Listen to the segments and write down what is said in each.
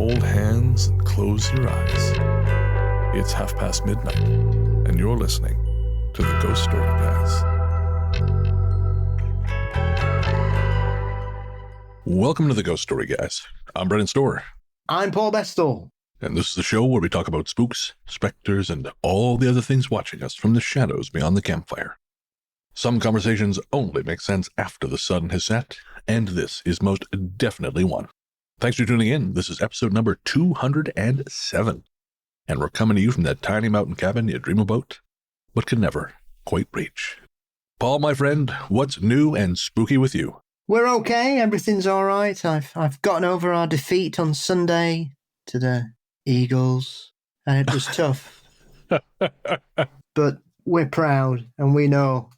hold hands and close your eyes. It's midnight, and you're listening to the Ghost Story Guys. Welcome to the Ghost Story Guys. I'm Brennan Storr. I'm Paul Bestall. And this is the show where we talk about spooks, specters, and all the other things watching us from the shadows beyond the campfire. Some conversations only make sense after the sun has set, and this is most definitely one. Thanks for tuning in. This is episode number 207, and we're coming to you from that tiny mountain cabin you dream about, but can never quite reach. Paul, my friend, what's new and spooky with you? We're okay. Everything's all right. I've gotten over our defeat on Sunday to the Eagles, and it was tough. But we're proud, and we know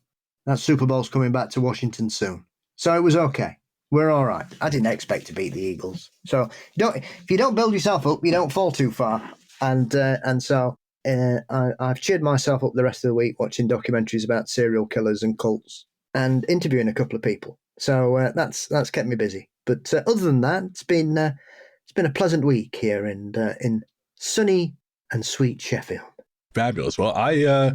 that Super Bowl's coming back to Washington soon. So it was okay. We're all right. I didn't expect to beat the Eagles. So if you don't build yourself up, you don't fall too far. And so I've cheered myself up the rest of the week watching documentaries about serial killers and cults and interviewing a couple of people. So that's kept me busy. But other than that, it's been a pleasant week here in sunny and sweet Sheffield. Fabulous. Well, I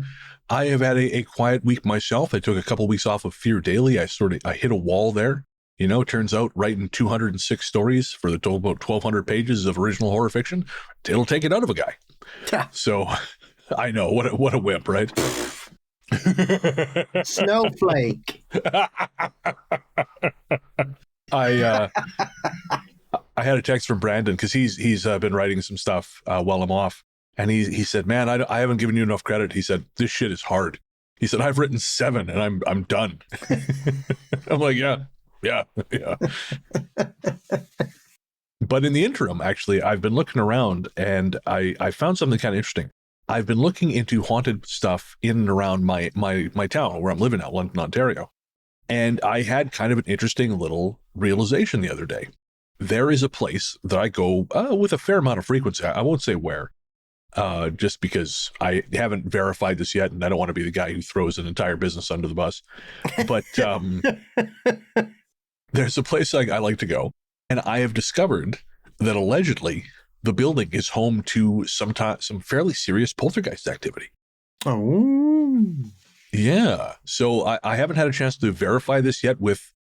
have had a quiet week myself. I took a couple weeks off of Fear Daily. I hit a wall there. You know, turns out writing 206 stories for the total about 1,200 pages of original horror fiction, it'll take it out of a guy. So I know what a wimp, right? Snowflake. I had a text from Brandon because he's been writing some stuff while I'm off, and he said, "Man, I haven't given you enough credit." He said, "This shit is hard." He said, "I've written 7 and I'm done." I'm like, yeah. But in the interim, actually, I've been looking around and I found something kind of interesting. I've been looking into haunted stuff in and around my town where I'm living now, London, Ontario. And I had kind of an interesting little realization the other day. There is a place that I go with a fair amount of frequency. I won't say where, just because I haven't verified this yet, and I don't want to be the guy who throws an entire business under the bus. But there's a place I like to go, and I have discovered that allegedly the building is home to some fairly serious poltergeist activity. Oh. Yeah. So I haven't had a chance to verify this yet with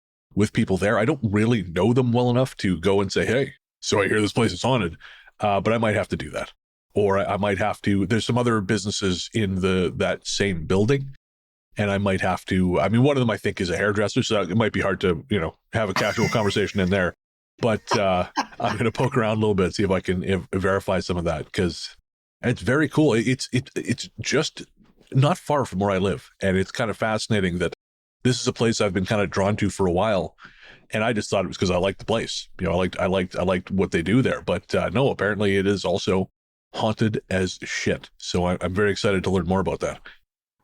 people there. I don't really know them well enough to go and say, "Hey, so I hear this place is haunted," but I might have to do that. Or I might have to, there's some other businesses in that same building, and I might have to, I mean, one of them I think is a hairdresser, so it might be hard to, have a casual conversation in there. But I'm going to poke around a little bit, see if I can verify some of that, because it's very cool. It's just not far from where I live, and it's kind of fascinating that this is a place I've been kind of drawn to for a while, and I just thought it was because I liked the place. I liked what they do there. But no, apparently it is also haunted as shit. So I'm very excited to learn more about that.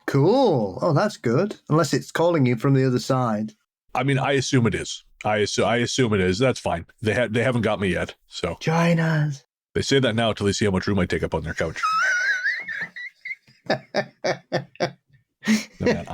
Cool. Oh, that's good. Unless it's calling you from the other side. I mean, I assume it is. I assume it is. That's fine. They haven't got me yet. So join us. They say that now until they see how much room I take up on their couch. No, man,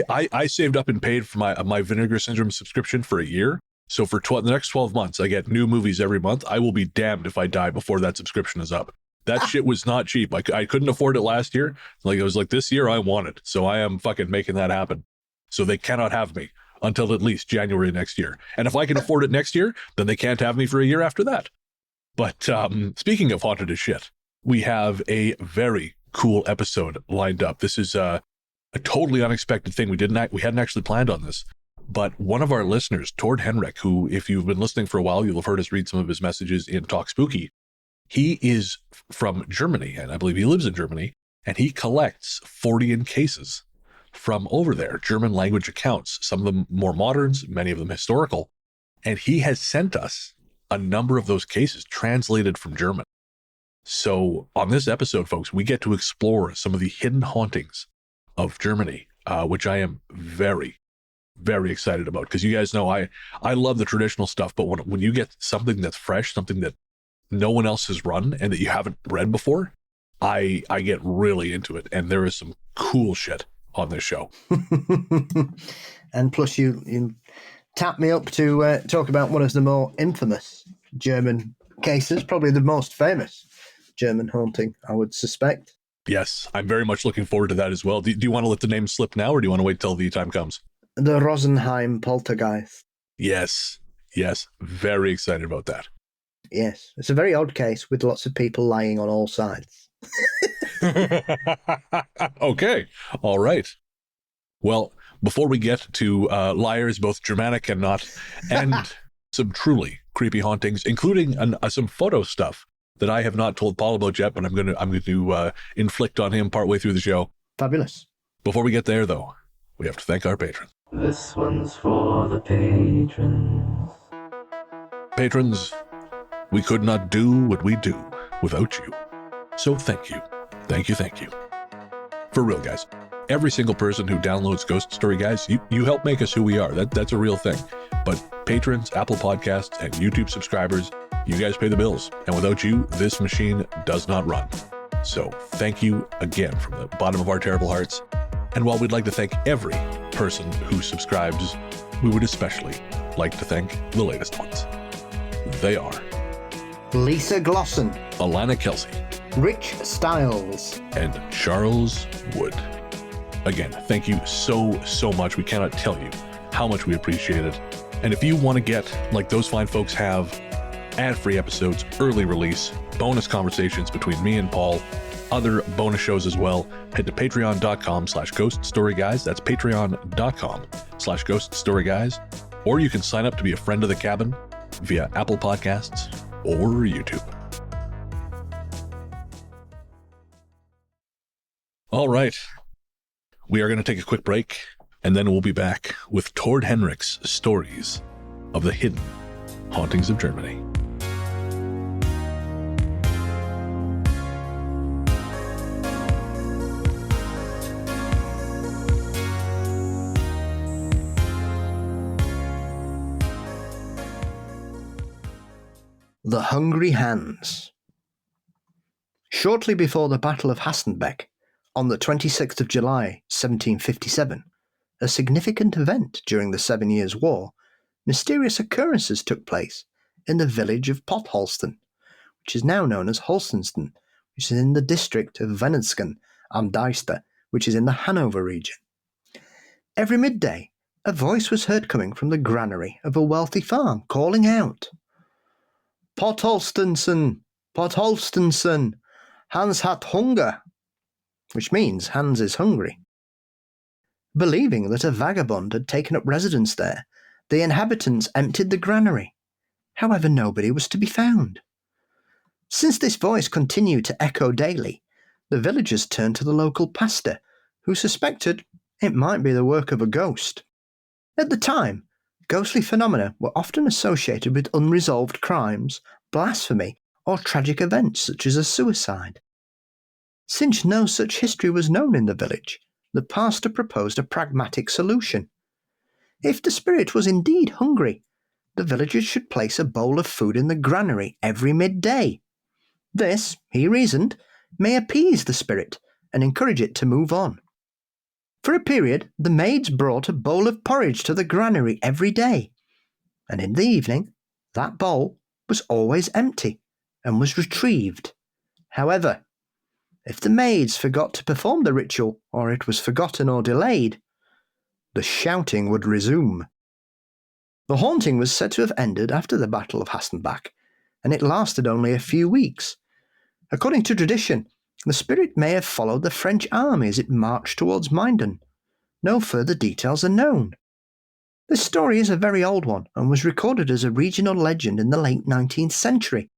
I saved up and paid for my Vinegar Syndrome subscription for a year. So for the next 12 months, I get new movies every month. I will be damned if I die before that subscription is up. That shit was not cheap. I couldn't afford it last year. It was like, this year I want it. So I am fucking making that happen. So they cannot have me until at least January next year. And if I can afford it next year, then they can't have me for a year after that. But speaking of haunted as shit, we have a very cool episode lined up. This is a totally unexpected thing. We hadn't actually planned on this. But one of our listeners, Tord-Henrik, who, if you've been listening for a while, you'll have heard us read some of his messages in Talk Spooky. He is from Germany, and I believe he lives in Germany, and he collects Fortean cases from over there, German language accounts, some of them more moderns, many of them historical. And he has sent us a number of those cases translated from German. So on this episode, folks, we get to explore some of the hidden hauntings of Germany, which I am very, very excited about. Because you guys know I love the traditional stuff, but when you get something that's fresh, something that no one else has run and that you haven't read before, I get really into it. And there is some cool shit on this show. And plus you tapped me up to talk about one of the more infamous German cases, probably the most famous German haunting, I would suspect. Yes, I'm very much looking forward to that as well. Do you want to let the name slip now, or do you want to wait till the time comes? The Rosenheim Poltergeist. Yes, very excited about that. Yes, it's a very odd case with lots of people lying on all sides. Okay, all right. Well, before we get to liars, both Germanic and not, and some truly creepy hauntings, including some photo stuff that I have not told Paul about yet, but I'm going to inflict on him partway through the show. Fabulous. Before we get there, though, we have to thank our patrons. This one's for the patrons. Patrons, we could not do what we do without you. So thank you. Thank you, thank you. For real, guys. Every single person who downloads Ghost Story Guys, you help make us who we are. That's a real thing. But patrons, Apple Podcasts, and YouTube subscribers, you guys pay the bills. And without you, this machine does not run. So thank you again from the bottom of our terrible hearts. And while we'd like to thank every person who subscribes, we would especially like to thank the latest ones. They are Lisa Glosson, Alana Kelsey, Rich Stiles, and Charles Wood. Again, thank you so much. We cannot tell you how much we appreciate it. And if you want to get, like those fine folks have, ad-free episodes, early release, bonus conversations between me and Paul, other bonus shows as well, head to patreon.com/ghoststoryguys. That's patreon.com/ghoststoryguys. Or you can sign up to be a friend of the cabin via Apple Podcasts or YouTube. All right. We are going to take a quick break, and then we'll be back with Tord-Henrik's stories of the hidden hauntings of Germany. The Hungry Hands. Shortly before the Battle of Hastenbeck, on the 26th of July, 1757, a significant event during the 7 Years' War, mysterious occurrences took place in the village of Holston, which is now known as Holston, which is in the district of Vennesken am Deister, which is in the Hanover region. Every midday, a voice was heard coming from the granary of a wealthy farm, calling out, "Potholstensen, Potholstensen, Hans hat Hunger," which means Hans is hungry. Believing that a vagabond had taken up residence there, the inhabitants emptied the granary. However, nobody was to be found. Since this voice continued to echo daily, the villagers turned to the local pastor, who suspected it might be the work of a ghost. At the time, ghostly phenomena were often associated with unresolved crimes, blasphemy, or tragic events such as a suicide. Since no such history was known in the village, the pastor proposed a pragmatic solution. If the spirit was indeed hungry, the villagers should place a bowl of food in the granary every midday. This, he reasoned, may appease the spirit and encourage it to move on. For a period, the maids brought a bowl of porridge to the granary every day, and in the evening, that bowl was always empty and was retrieved. However, if the maids forgot to perform the ritual, or it was forgotten or delayed, the shouting would resume. The haunting was said to have ended after the Battle of Hastenbeck, and it lasted only a few weeks. According to tradition, the spirit may have followed the French army as it marched towards Minden. No further details are known. This story is a very old one and was recorded as a regional legend in the late 19th century.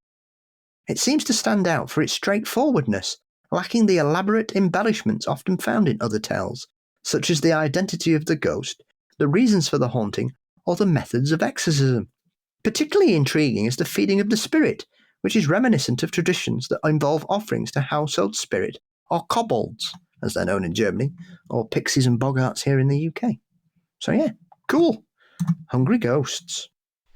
It seems to stand out for its straightforwardness, lacking the elaborate embellishments often found in other tales, such as the identity of the ghost, the reasons for the haunting, or the methods of exorcism. Particularly intriguing is the feeding of the spirit, which is reminiscent of traditions that involve offerings to household spirit, or kobolds, as they're known in Germany, or pixies and boggarts here in the UK. So yeah, cool. Hungry ghosts.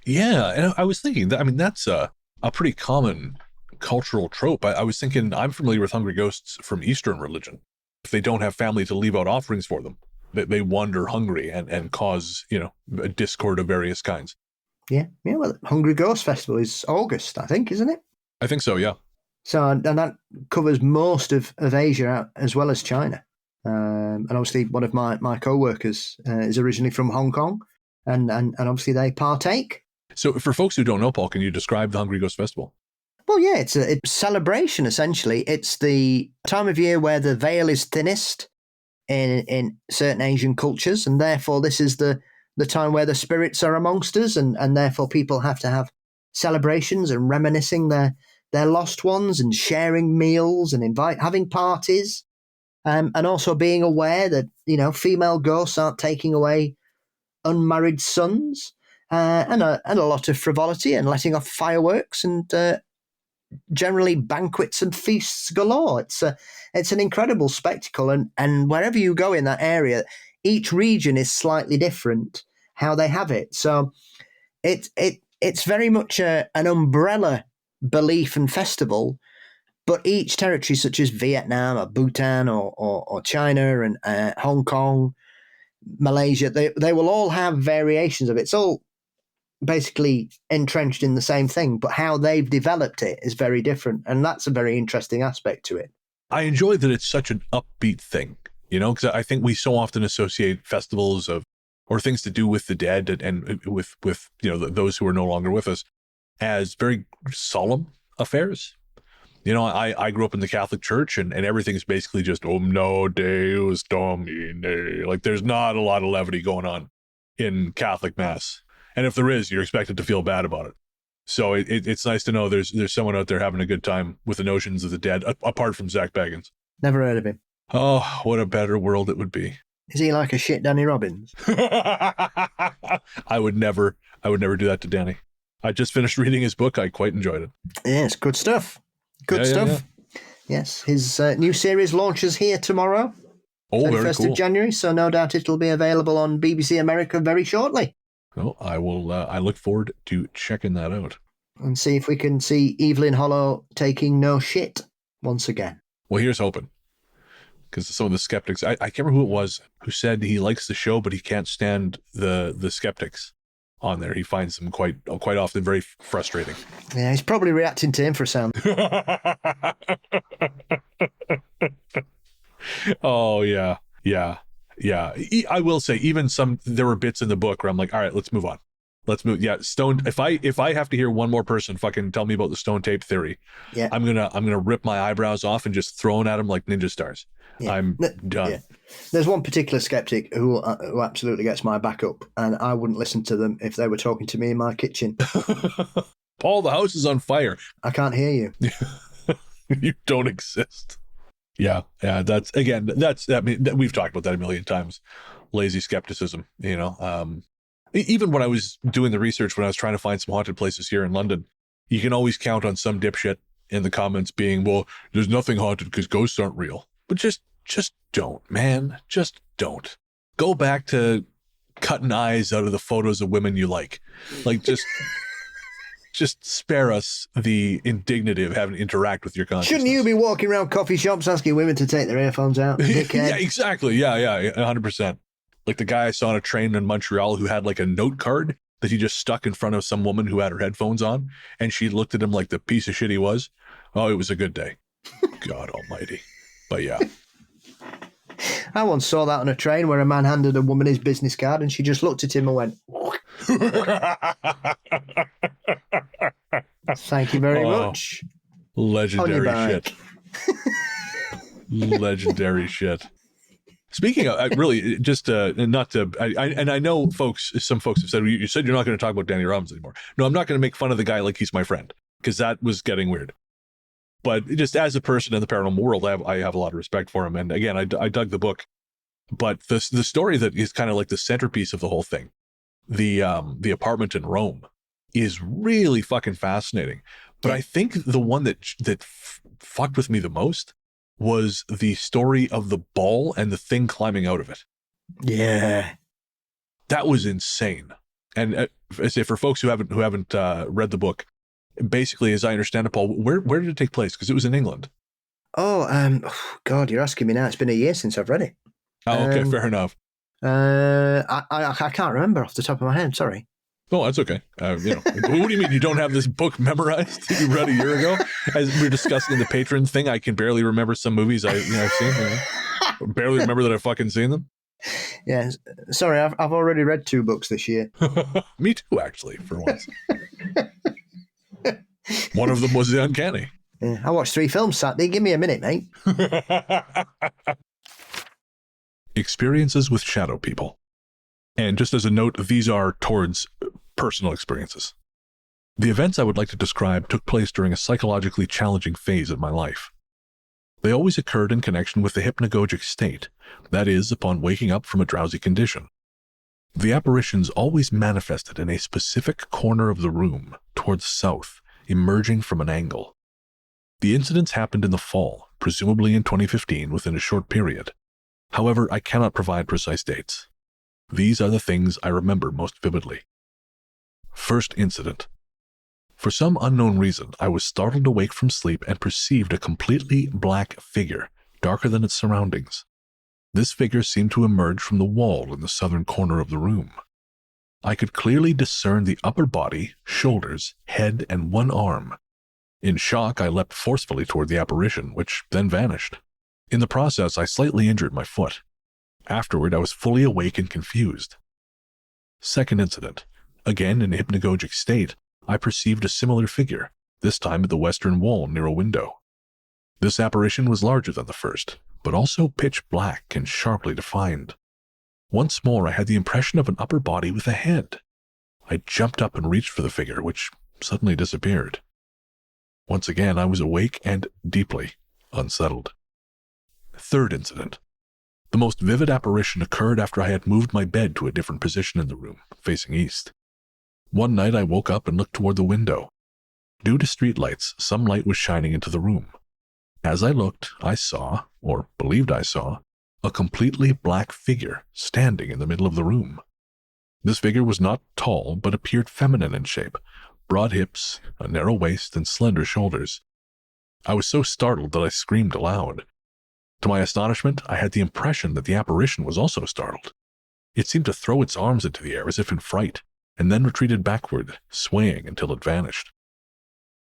Yeah, and I was thinking that, that's a pretty common cultural trope. I was thinking, I'm familiar with hungry ghosts from Eastern religion. If they don't have family to leave out offerings for them, they wander hungry and cause, a discord of various kinds. Yeah. Well, Hungry Ghost Festival is August, I think, isn't it? I think so, yeah. So, and that covers most of Asia as well as China. And obviously, one of my co-workers is originally from Hong Kong, and obviously they partake. So for folks who don't know, Paul, can you describe the Hungry Ghost Festival? Well, yeah, it's a celebration, essentially. It's the time of year where the veil is thinnest in certain Asian cultures, and therefore this is the time where the spirits are amongst us, and therefore people have to have celebrations and reminiscing their lost ones and sharing meals and having parties, and also being aware that, female ghosts aren't taking away unmarried sons, and a lot of frivolity and letting off fireworks and generally banquets and feasts galore. It's an incredible spectacle, and wherever you go in that area, each region is slightly different how they have it. So it's very much an umbrella belief and festival, but each territory, such as Vietnam or Bhutan or China and Hong Kong, Malaysia, they will all have variations of it. It's all basically entrenched in the same thing, but how they've developed it is very different, and that's a very interesting aspect to it. I enjoy that it's such an upbeat thing, because I think we so often associate festivals or things to do with the dead and with those who are no longer with us as very solemn affairs. I grew up in the Catholic Church, and everything's basically just no Deus Domine. Like, there's not a lot of levity going on in Catholic Mass. And if there is, you're expected to feel bad about it. So it's nice to know there's someone out there having a good time with the notions of the dead, apart from Zach Baggins. Never heard of him. Oh, what a better world it would be. Is he like a shit Danny Robbins? I would never do that to Danny. I just finished reading his book. I quite enjoyed it. Yes, good stuff. Good stuff. Yeah. Yes, his new series launches here tomorrow. Oh, very cool. 31st of January, so no doubt it'll be available on BBC America very shortly. Well, I will. I look forward to checking that out and see if we can see Evelyn Hollow taking no shit once again. Well, here's hoping, because some of the skeptics, I can't remember who it was who said he likes the show, but he can't stand the skeptics on there. He finds them quite often very frustrating. Yeah, he's probably reacting to infrasound. Oh yeah. Yeah, I will say, even there were bits in the book where I'm like, all right, let's move on. Let's move. Yeah, Stone. If I have to hear one more person fucking tell me about the stone tape theory, yeah, I'm gonna rip my eyebrows off and just throw them at him like ninja stars. Yeah. I'm done. Yeah. There's one particular skeptic who absolutely gets my back up, and I wouldn't listen to them if they were talking to me in my kitchen. Paul, the house is on fire. I can't hear you. You don't exist. Yeah. That's we've talked about that a million times. Lazy skepticism, even when I was doing the research, when I was trying to find some haunted places here in London, you can always count on some dipshit in the comments being, well, there's nothing haunted because ghosts aren't real. But just don't, man. Just don't. Go back to cutting eyes out of the photos of women you like. Like, just spare us the indignity of having to interact with your consciousness. Shouldn't you be walking around coffee shops asking women to take their earphones out? Yeah, exactly. Yeah, 100%. Like the guy I saw on a train in Montreal who had like a note card that he just stuck in front of some woman who had her headphones on, and she looked at him like the piece of shit he was. Oh, it was a good day. God almighty. But yeah. I once saw that on a train where a man handed a woman his business card and she just looked at him and went, thank you very much. Legendary shit. Legendary shit. Speaking of, really, just not to, and I know some folks have said, you said you're not going to talk about Danny Robbins anymore. No, I'm not going to make fun of the guy like he's my friend, because that was getting weird. But just as a person in the paranormal world, I have a lot of respect for him. And again, I dug the book. But the story that is kind of like the centerpiece of the whole thing, the apartment in Rome, is really fucking fascinating. But I think the one that fucked with me the most was the story of the ball and the thing climbing out of it. Yeah, that was insane. And I say, for folks who haven't read the book, basically, as I understand it, Paul, where did it take place? Because it was in England. Oh, God, you're asking me now. It's been a year since I've read it. Oh, okay, fair enough. I can't remember off the top of my head. Sorry. Oh, that's okay. What do you mean you don't have this book memorized that you read a year ago? As we were discussing the Patron thing, I can barely remember some movies I've seen. Barely remember that I've fucking seen them. Yeah, sorry, I've already read 2 books this year. Me too, actually, for once. One of them was The Uncanny. Yeah, I watched 3 films Saturday. Give me a minute, mate. Experiences with shadow people. And just as a note, these are Tord's personal experiences. The events I would like to describe took place during a psychologically challenging phase of my life. They always occurred in connection with the hypnagogic state, that is, upon waking up from a drowsy condition. The apparitions always manifested in a specific corner of the room, towards south, emerging from an angle. The incidents happened in the fall, presumably in 2015 within a short period. However, I cannot provide precise dates. These are the things I remember most vividly. First incident. For some unknown reason, I was startled awake from sleep and perceived a completely black figure, darker than its surroundings. This figure seemed to emerge from the wall in the southern corner of the room. I could clearly discern the upper body, shoulders, head, and one arm. In shock, I leapt forcefully toward the apparition, which then vanished. In the process, I slightly injured my foot. Afterward, I was fully awake and confused. Second incident. Again, in a hypnagogic state, I perceived a similar figure, this time at the western wall near a window. This apparition was larger than the first, but also pitch black and sharply defined. Once more, I had the impression of an upper body with a head. I jumped up and reached for the figure, which suddenly disappeared. Once again, I was awake and deeply unsettled. Third incident. The most vivid apparition occurred after I had moved my bed to a different position in the room, facing east. One night I woke up and looked toward the window. Due to streetlights, some light was shining into the room. As I looked, I saw, or believed I saw, a completely black figure standing in the middle of the room. This figure was not tall, but appeared feminine in shape, broad hips, a narrow waist, and slender shoulders. I was so startled that I screamed aloud. To my astonishment, I had the impression that the apparition was also startled. It seemed to throw its arms into the air as if in fright, and then retreated backward, swaying until it vanished.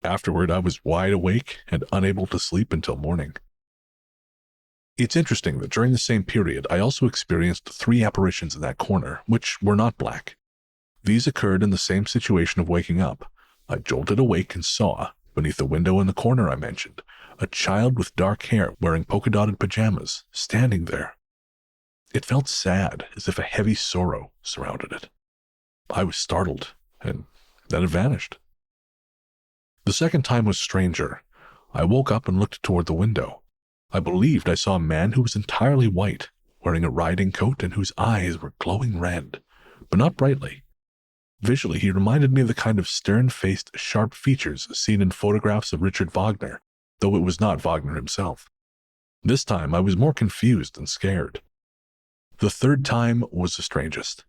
Afterward, I was wide awake and unable to sleep until morning. It's interesting that during the same period, I also experienced 3 apparitions in that corner, which were not black. These occurred in the same situation of waking up. I jolted awake and saw, beneath the window in the corner I mentioned, a child with dark hair wearing polka-dotted pajamas, standing there. It felt sad, as if a heavy sorrow surrounded it. I was startled, and then it vanished. The second time was stranger. I woke up and looked toward the window. I believed I saw a man who was entirely white, wearing a riding coat and whose eyes were glowing red, but not brightly. Visually, he reminded me of the kind of stern-faced, sharp features seen in photographs of Richard Wagner, though it was not Wagner himself. This time, I was more confused and scared. The third time was the strangest.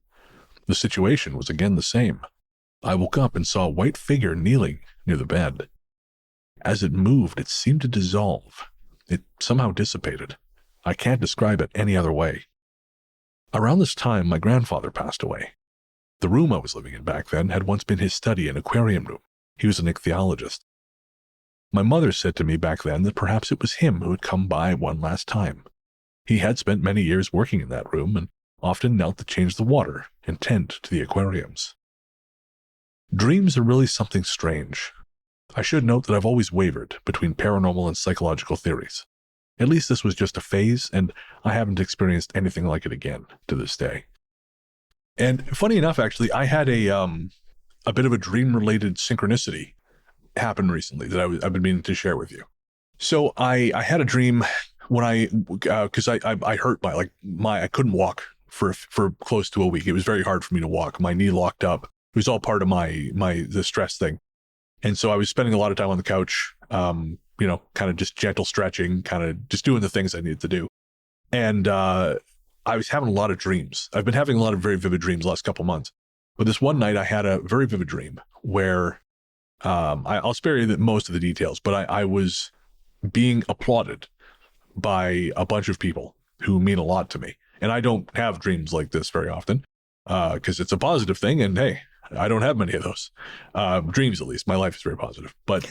The situation was again the same. I woke up and saw a white figure kneeling near the bed. As it moved, it seemed to dissolve. It somehow dissipated. I can't describe it any other way. Around this time, my grandfather passed away. The room I was living in back then had once been his study and aquarium room. He was an ichthyologist. My mother said to me back then that perhaps it was him who had come by one last time. He had spent many years working in that room and often knelt to change the water and tend to the aquariums. Dreams are really something strange. I should note that I've always wavered between paranormal and psychological theories. At least this was just a phase, and I haven't experienced anything like it again to this day. And funny enough, actually, I had a bit of a dream-related synchronicity happen recently that I've been meaning to share with you. So I had a dream when because I hurt I couldn't walk for close to a week. It was very hard for me to walk. My knee locked up. It was all part of the stress thing. And so I was spending a lot of time on the couch, kind of just gentle stretching, kind of just doing the things I needed to do. And I was having a lot of dreams. I've been having a lot of very vivid dreams the last couple months. But this one night I had a very vivid dream where I'll spare you most of the details, but I was being applauded by a bunch of people who mean a lot to me. And I don't have dreams like this very often because it's a positive thing. And hey, I don't have many of those. Dreams, at least. My life is very positive. But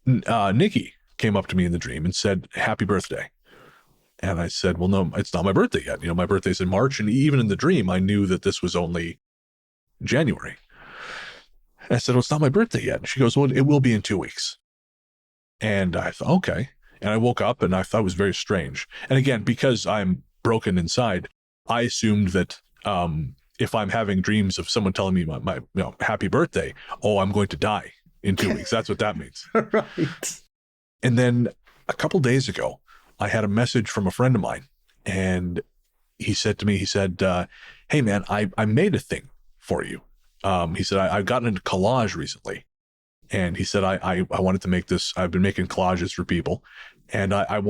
Nikki came up to me in the dream and said, "Happy birthday." And I said, "Well, no, it's not my birthday yet. My birthday's in March." And even in the dream, I knew that this was only January. And I said, "Well, it's not my birthday yet." And she goes, "Well, it will be in 2 weeks." And I thought, okay. And I woke up and I thought it was very strange. And again, because I'm broken inside, I assumed that if I'm having dreams of someone telling me my happy birthday, I'm going to die in 2 weeks. That's what that means. Right. And then a couple days ago, I had a message from a friend of mine, and he said to me, "Hey man, I made a thing for you." He said, I've gotten into collage recently. And he said, I wanted to make this. I've been making collages for people, and I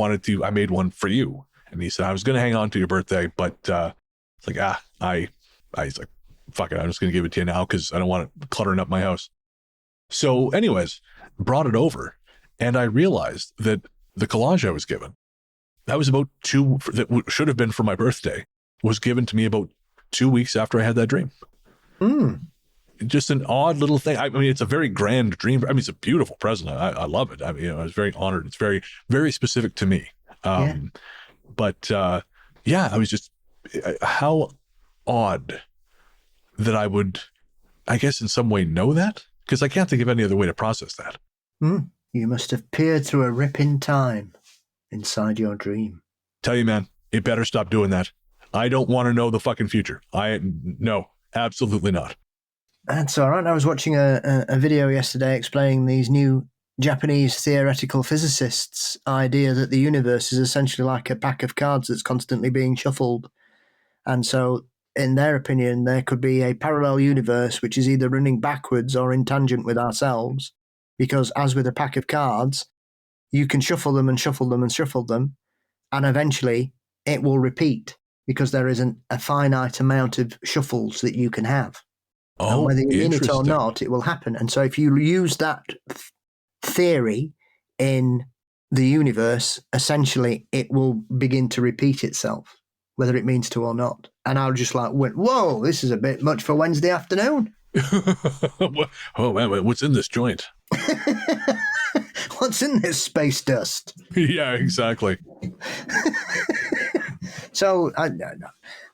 made one for you. And he said, I was going to hang on to your birthday, but it's like, he's like, fuck it. I'm just going to give it to you now because I don't want it cluttering up my house. So anyways, brought it over, and I realized that the collage I was given, that was that should have been for my birthday, was given to me about 2 weeks after I had that dream. Just an odd little thing. I mean, it's a very grand dream. I mean, it's a beautiful present. I love it. I mean, I was very honored. It's very, very specific to me. But I was just, how odd that I would, I guess in some way know that, because I can't think of any other way to process that. You must have peered through a rip in time inside your dream. Tell you, man, it better stop doing that. I don't want to know the fucking future. No, absolutely not. That's all right. I was watching a video yesterday explaining these new Japanese theoretical physicists' idea that the universe is essentially like a pack of cards that's constantly being shuffled. And so, in their opinion, there could be a parallel universe which is either running backwards or in tangent with ourselves, because as with a pack of cards, you can shuffle them and shuffle them and shuffle them, and eventually it will repeat because there isn't a finite amount of shuffles that you can have. And whether you mean it or not, it will happen. And so if you use that theory in the universe, essentially it will begin to repeat itself, whether it means to or not. And I just went, whoa, this is a bit much for Wednesday afternoon. Oh, man, what's in this joint? What's in this space dust? Yeah, exactly. So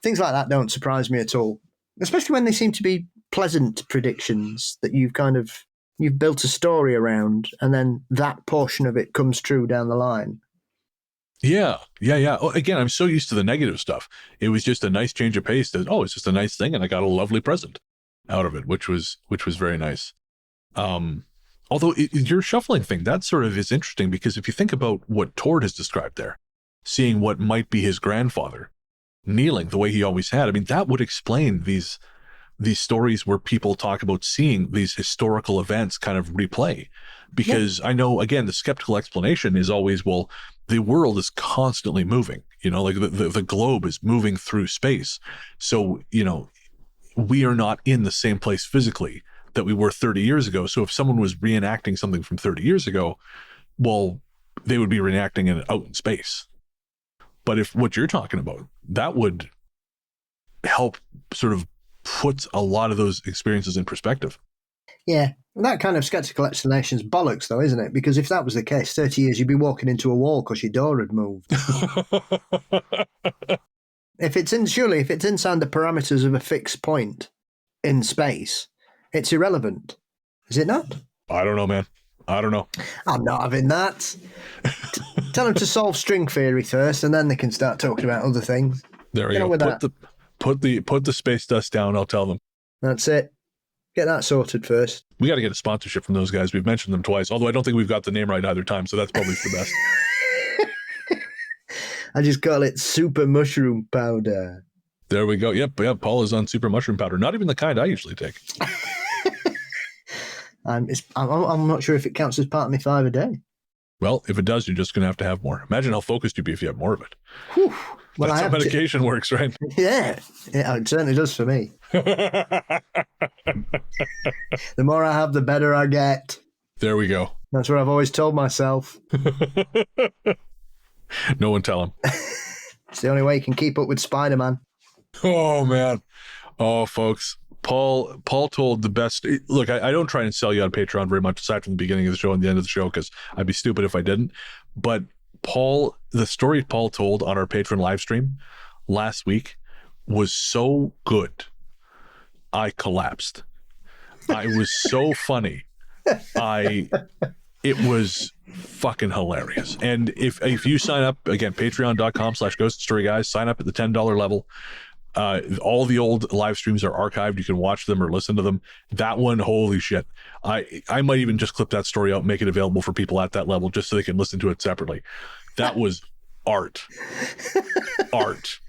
things like that don't surprise me at all, especially when they seem to be pleasant predictions that you've built a story around, and then that portion of it comes true down the line. Yeah. Again, I'm so used to the negative stuff. It was just a nice change of pace. It's just a nice thing, and I got a lovely present out of it, which was very nice. Although your shuffling thing, that sort of is interesting, because if you think about what Tord has described there, seeing what might be his grandfather kneeling the way he always had, I mean, that would explain these stories where people talk about seeing these historical events kind of replay. Because I know, again, the skeptical explanation is always, well, the world is constantly moving, like the globe is moving through space. So, we are not in the same place physically that we were 30 years ago. So if someone was reenacting something from 30 years ago, well, they would be reenacting it out in space. But if what you're talking about, that would help sort of put a lot of those experiences in perspective. Yeah, that kind of skeptical explanation is bollocks, though, isn't it? Because if that was the case, 30 years, you'd be walking into a wall because your door had moved. If it's inside the parameters of a fixed point in space, it's irrelevant. Is it not? I don't know, man. I don't know. I'm not having that. Tell them to solve string theory first, and then they can start talking about other things. There we go. Put the space dust down. I'll tell them. That's it. Get that sorted first. We got to get a sponsorship from those guys. We've mentioned them twice, although I don't think we've got the name right either time, so that's probably for the best. I just call it super mushroom powder. There we go. Yep. Paul is on super mushroom powder. Not even the kind I usually take. I'm not sure if it counts as part of my 5 a day. Well, if it does, you're just going to have more. Imagine how focused you'd be if you had more of it. Whew. Well, that's how medication works, right? Yeah, it certainly does for me. The more I have, the better I get. There we go. That's what I've always told myself. No one tell him. It's the only way you can keep up with Spider-Man. Oh, man. Oh, folks, Paul told the best. Look, I don't try and sell you on Patreon very much, aside from the beginning of the show and the end of the show, because I'd be stupid if I didn't. But the story Paul told on our Patreon live stream last week was so good, I collapsed. I was so funny. It was fucking hilarious. And if you sign up, again, patreon.com/ghoststoryguys, sign up at the $10 level. All the old live streams are archived. You can watch them or listen to them. That one, holy shit. I might even just clip that story out and make it available for people at that level just so they can listen to it separately. That was art. Art.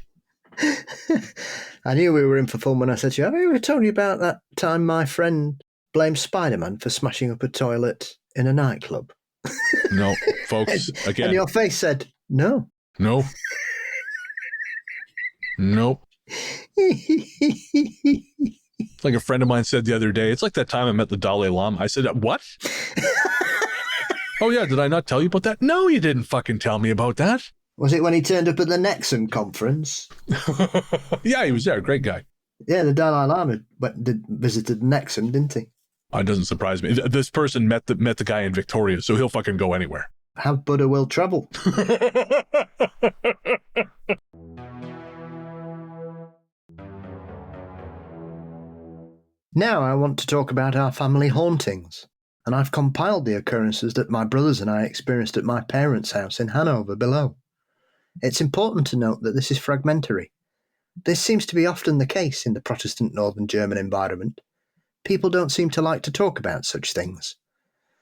I knew we were in for fun when I said to you, have I ever told you about that time my friend blamed Spider-Man for smashing up a toilet in a nightclub? No, folks, again. And your face said, no. No. Nope. Like a friend of mine said the other day, it's like that time I met the Dalai Lama. I said, what? Oh, yeah, did I not tell you about that? No, you didn't fucking tell me about that. Was it when he turned up at the Nexon conference? Yeah, he was there. Great guy. Yeah, the Dalai Lama visited Nexon, didn't he? It doesn't surprise me. This person met the guy in Victoria, so he'll fucking go anywhere. Have Buddha will travel. Now I want to talk about our family hauntings, and I've compiled the occurrences that my brothers and I experienced at my parents' house in Hanover below. It's important to note that this is fragmentary. This seems to be often the case in the Protestant Northern German environment. People don't seem to like to talk about such things.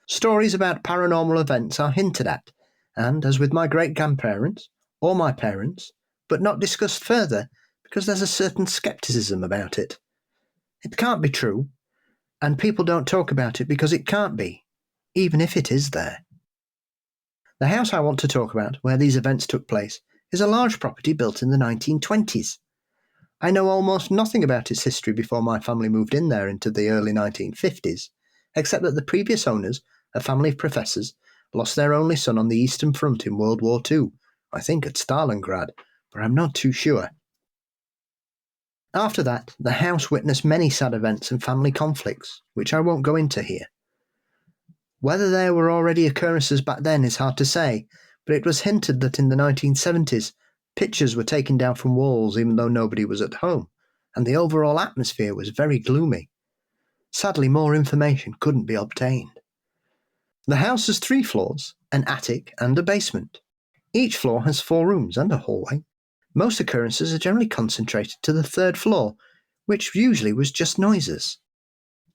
Stories about paranormal events are hinted at, and, as with my great-grandparents, or my parents, but not discussed further because there's a certain skepticism about it. It can't be true, and people don't talk about it because it can't be, even if it is there. The house I want to talk about, where these events took place, is a large property built in the 1920s. I know almost nothing about its history before my family moved in there into the early 1950s, except that the previous owners, a family of professors, lost their only son on the Eastern Front in World War II, I think at Stalingrad, but I'm not too sure. After that, the house witnessed many sad events and family conflicts, which I won't go into here. Whether there were already occurrences back then is hard to say, but it was hinted that in the 1970s, pictures were taken down from walls even though nobody was at home, and the overall atmosphere was very gloomy. Sadly, more information couldn't be obtained. The house has 3 floors, an attic and a basement. Each floor has 4 rooms and a hallway. Most occurrences are generally concentrated to the 3rd floor, which usually was just noises.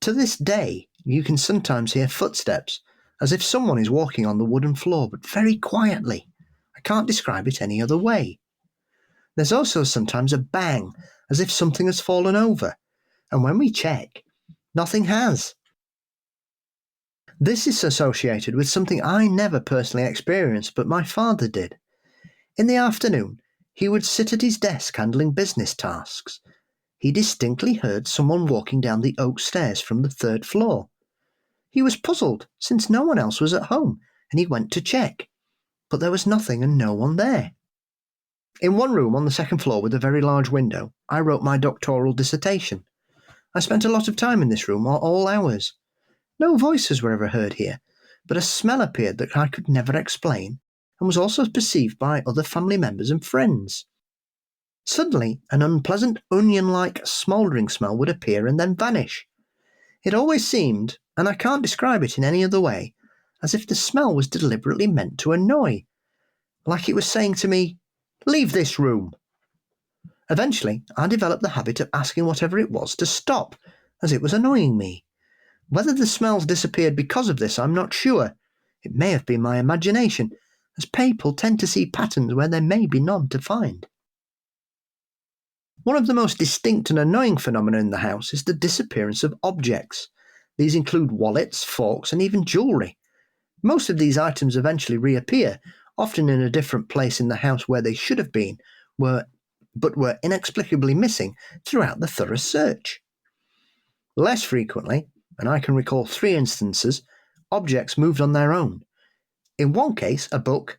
To this day, you can sometimes hear footsteps, as if someone is walking on the wooden floor, but very quietly. I can't describe it any other way. There's also sometimes a bang, as if something has fallen over, and when we check, nothing has. This is associated with something I never personally experienced, but my father did. In the afternoon, he would sit at his desk handling business tasks. He distinctly heard someone walking down the oak stairs from the 3rd floor. He was puzzled, since no one else was at home, and he went to check. But there was nothing and no one there. In one room on the 2nd floor with a very large window, I wrote my doctoral dissertation. I spent a lot of time in this room at all hours. No voices were ever heard here, but a smell appeared that I could never explain, and was also perceived by other family members and friends. Suddenly, an unpleasant onion-like smouldering smell would appear and then vanish. It always seemed, and I can't describe it in any other way, as if the smell was deliberately meant to annoy, like it was saying to me, "Leave this room." Eventually, I developed the habit of asking whatever it was to stop, as it was annoying me. Whether the smells disappeared because of this, I'm not sure. It may have been my imagination, as people tend to see patterns where there may be none to find. One of the most distinct and annoying phenomena in the house is the disappearance of objects. These include wallets, forks, and even jewellery. Most of these items eventually reappear, often in a different place in the house where they should have been, but were inexplicably missing throughout the thorough search. Less frequently, and I can recall 3 instances, objects moved on their own. In one case, a book,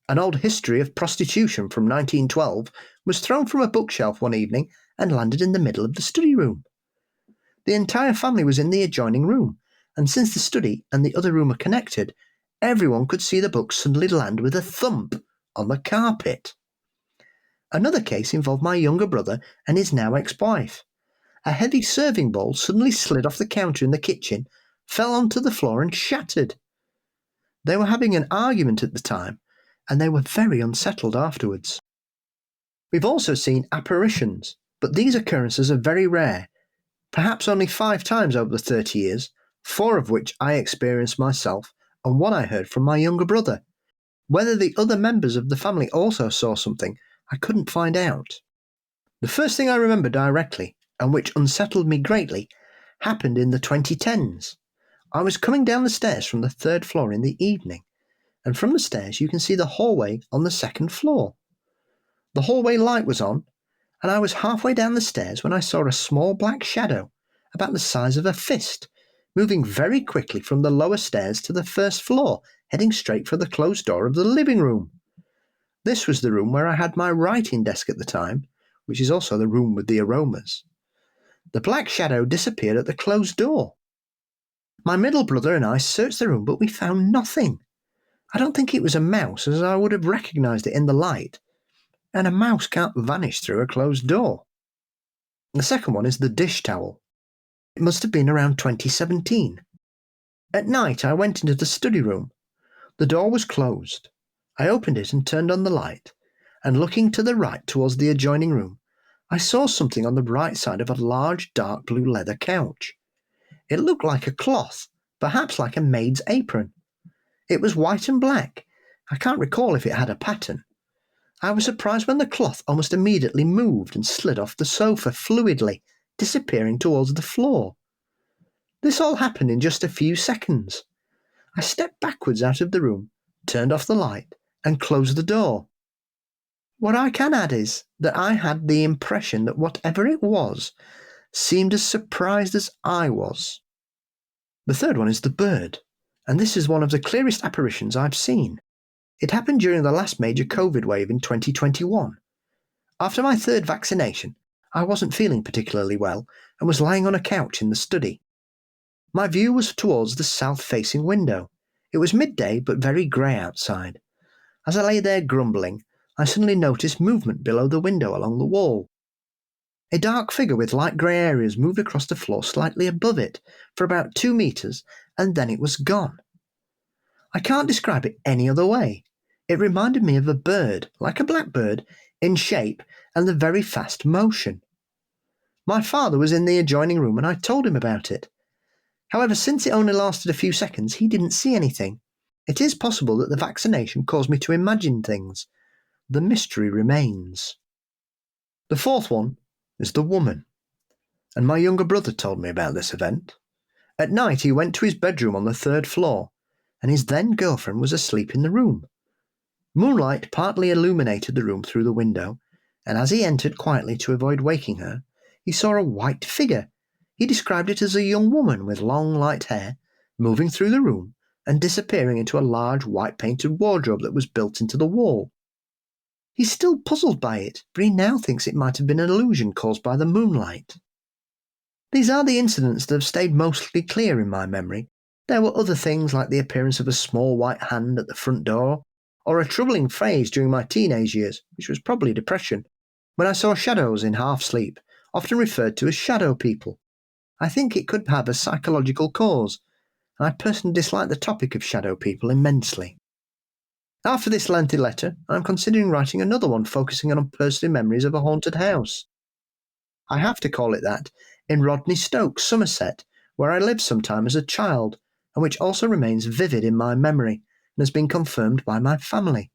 an old history of prostitution from 1912, was thrown from a bookshelf one evening and landed in the middle of the study room. The entire family was in the adjoining room, and since the study and the other room are connected, everyone could see the book suddenly land with a thump on the carpet. Another case involved my younger brother and his now ex-wife. A heavy serving bowl suddenly slid off the counter in the kitchen, fell onto the floor and shattered. They were having an argument at the time, and they were very unsettled afterwards. We've also seen apparitions, but these occurrences are very rare, perhaps only 5 times over the 30 years, 4 of which I experienced myself and 1 I heard from my younger brother. Whether the other members of the family also saw something, I couldn't find out. The first thing I remember directly, and which unsettled me greatly, happened in the 2010s. I was coming down the stairs from the 3rd floor in the evening, and from the stairs you can see the hallway on the 2nd floor. The hallway light was on, and I was halfway down the stairs when I saw a small black shadow, about the size of a fist, moving very quickly from the lower stairs to the 1st floor, heading straight for the closed door of the living room. This was the room where I had my writing desk at the time, which is also the room with the aromas. The black shadow disappeared at the closed door. My middle brother and I searched the room, but we found nothing. I don't think it was a mouse, as I would have recognised it in the light, and a mouse can't vanish through a closed door. The second one is the dish towel. It must have been around 2017. At night I went into the study room. The door was closed. I opened it and turned on the light, and looking to the right towards the adjoining room, I saw something on the right side of a large dark blue leather couch. It looked like a cloth, perhaps like a maid's apron. It was white and black. I can't recall if it had a pattern. I was surprised when the cloth almost immediately moved and slid off the sofa fluidly, disappearing towards the floor. This all happened in just a few seconds. I stepped backwards out of the room, turned off the light, and closed the door. What I can add is that I had the impression that whatever it was seemed as surprised as I was. The third one is the bird, and this is one of the clearest apparitions I've seen. It happened during the last major COVID wave in 2021. After my 3rd vaccination, I wasn't feeling particularly well and was lying on a couch in the study. My view was towards the south-facing window. It was midday but very grey outside. As I lay there grumbling, I suddenly noticed movement below the window along the wall. A dark figure with light grey areas moved across the floor slightly above it for about 2 meters, and then it was gone. I can't describe it any other way. It reminded me of a bird, like a blackbird, in shape and the very fast motion. My father was in the adjoining room and I told him about it. However, since it only lasted a few seconds, he didn't see anything. It is possible that the vaccination caused me to imagine things. The mystery remains. The fourth one is the woman, and my younger brother told me about this event. At night he went to his bedroom on the 3rd floor, and his then girlfriend was asleep in the room. Moonlight partly illuminated the room through the window, and as he entered quietly to avoid waking her, he saw a white figure. He described it as a young woman with long light hair, moving through the room and disappearing into a large white-painted wardrobe that was built into the wall. He's still puzzled by it, but he now thinks it might have been an illusion caused by the moonlight. These are the incidents that have stayed mostly clear in my memory. There were other things like the appearance of a small white hand at the front door, or a troubling phase during my teenage years, which was probably depression, when I saw shadows in half-sleep, often referred to as shadow people. I think it could have a psychological cause, and I personally dislike the topic of shadow people immensely. After this lengthy letter, I am considering writing another one focusing on personal memories of a haunted house. I have to call it that, in Rodney Stoke, Somerset, where I lived sometime as a child, and which also remains vivid in my memory and has been confirmed by my family.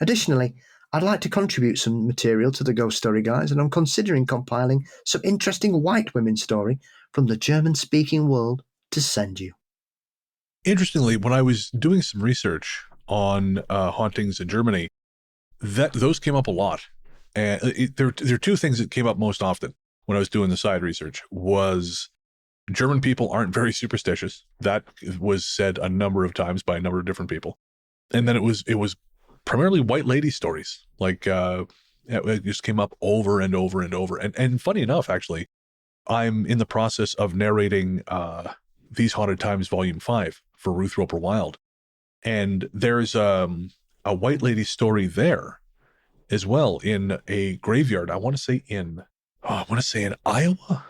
Additionally, I'd like to contribute some material to the Ghost Story Guys, and I'm considering compiling some interesting white women story from the German-speaking world to send you. Interestingly, when I was doing some research on hauntings in Germany, those came up a lot. And there are 2 things that came up most often when I was doing the side research. Was German people aren't very superstitious. That was said a number of times by a number of different people. And then it was primarily white lady stories. Like it just came up over and over and over. And funny enough, actually, I'm in the process of narrating These Haunted Times Volume 5 for Ruth Roper Wilde. And there's a white lady story there as well in a graveyard. I want to say in Iowa,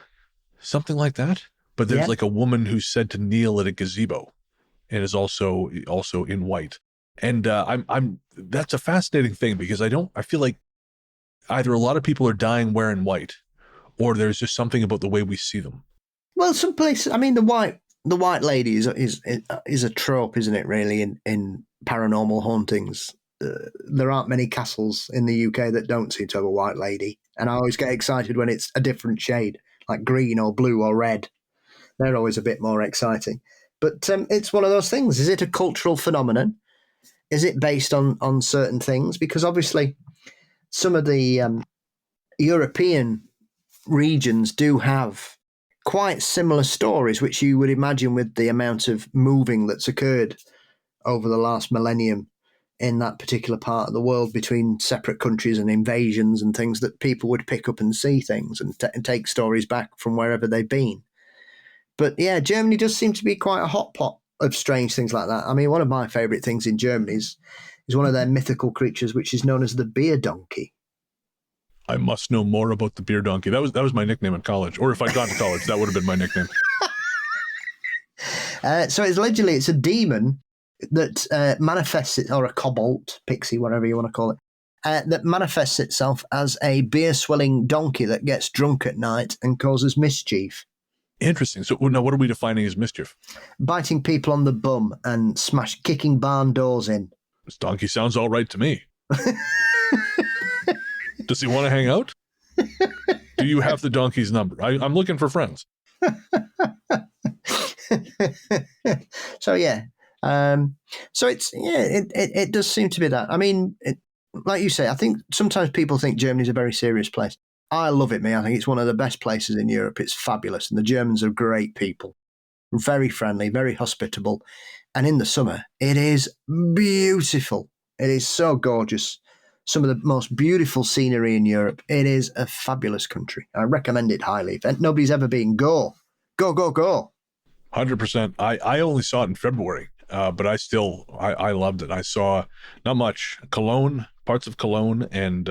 something like that. But there's like a woman who's said to kneel at a gazebo and is also in white. And that's a fascinating thing because I feel like either a lot of people are dying wearing white or there's just something about the way we see them. Well, some places, I mean, the white lady is a trope, isn't it, really, in paranormal hauntings. There aren't many castles in the UK that don't seem to have a white lady. And I always get excited when it's a different shade, like green or blue or red. They're always a bit more exciting. But it's one of those things. Is it a cultural phenomenon? Is it based on certain things? Because obviously some of the European regions do have quite similar stories, which you would imagine with the amount of moving that's occurred over the last millennium in that particular part of the world between separate countries and invasions and things, that people would pick up and see things and take stories back from wherever they've been. But yeah, Germany does seem to be quite a hot pot of strange things like that. I mean, one of my favourite things in Germany is one of their mythical creatures, which is known as the beer donkey. I must know more about the beer donkey. That was my nickname in college. Or if I'd gone to college, that would have been my nickname. So it's allegedly a demon that manifests, or a cobalt, pixie, whatever you want to call it, that manifests itself as a beer-swilling donkey that gets drunk at night and causes mischief. Interesting. So now what are we defining as mischief? Biting people on the bum and kicking barn doors in. This donkey sounds all right to me. Does he want to hang out? Do you have the donkey's number? I'm looking for friends. So yeah. So it does seem to be that. I mean, like you say, I think sometimes people think Germany's a very serious place. I love it, I think it's one of the best places in Europe. It's fabulous. And the Germans are great people. Very friendly, very hospitable. And in the summer, it is beautiful. It is so gorgeous. Some of the most beautiful scenery in Europe. It is a fabulous country. I recommend it highly. If nobody's ever been, go. Go, go, go. 100%. I only saw it in February, but I loved it. I saw not much. Cologne, parts of Cologne, and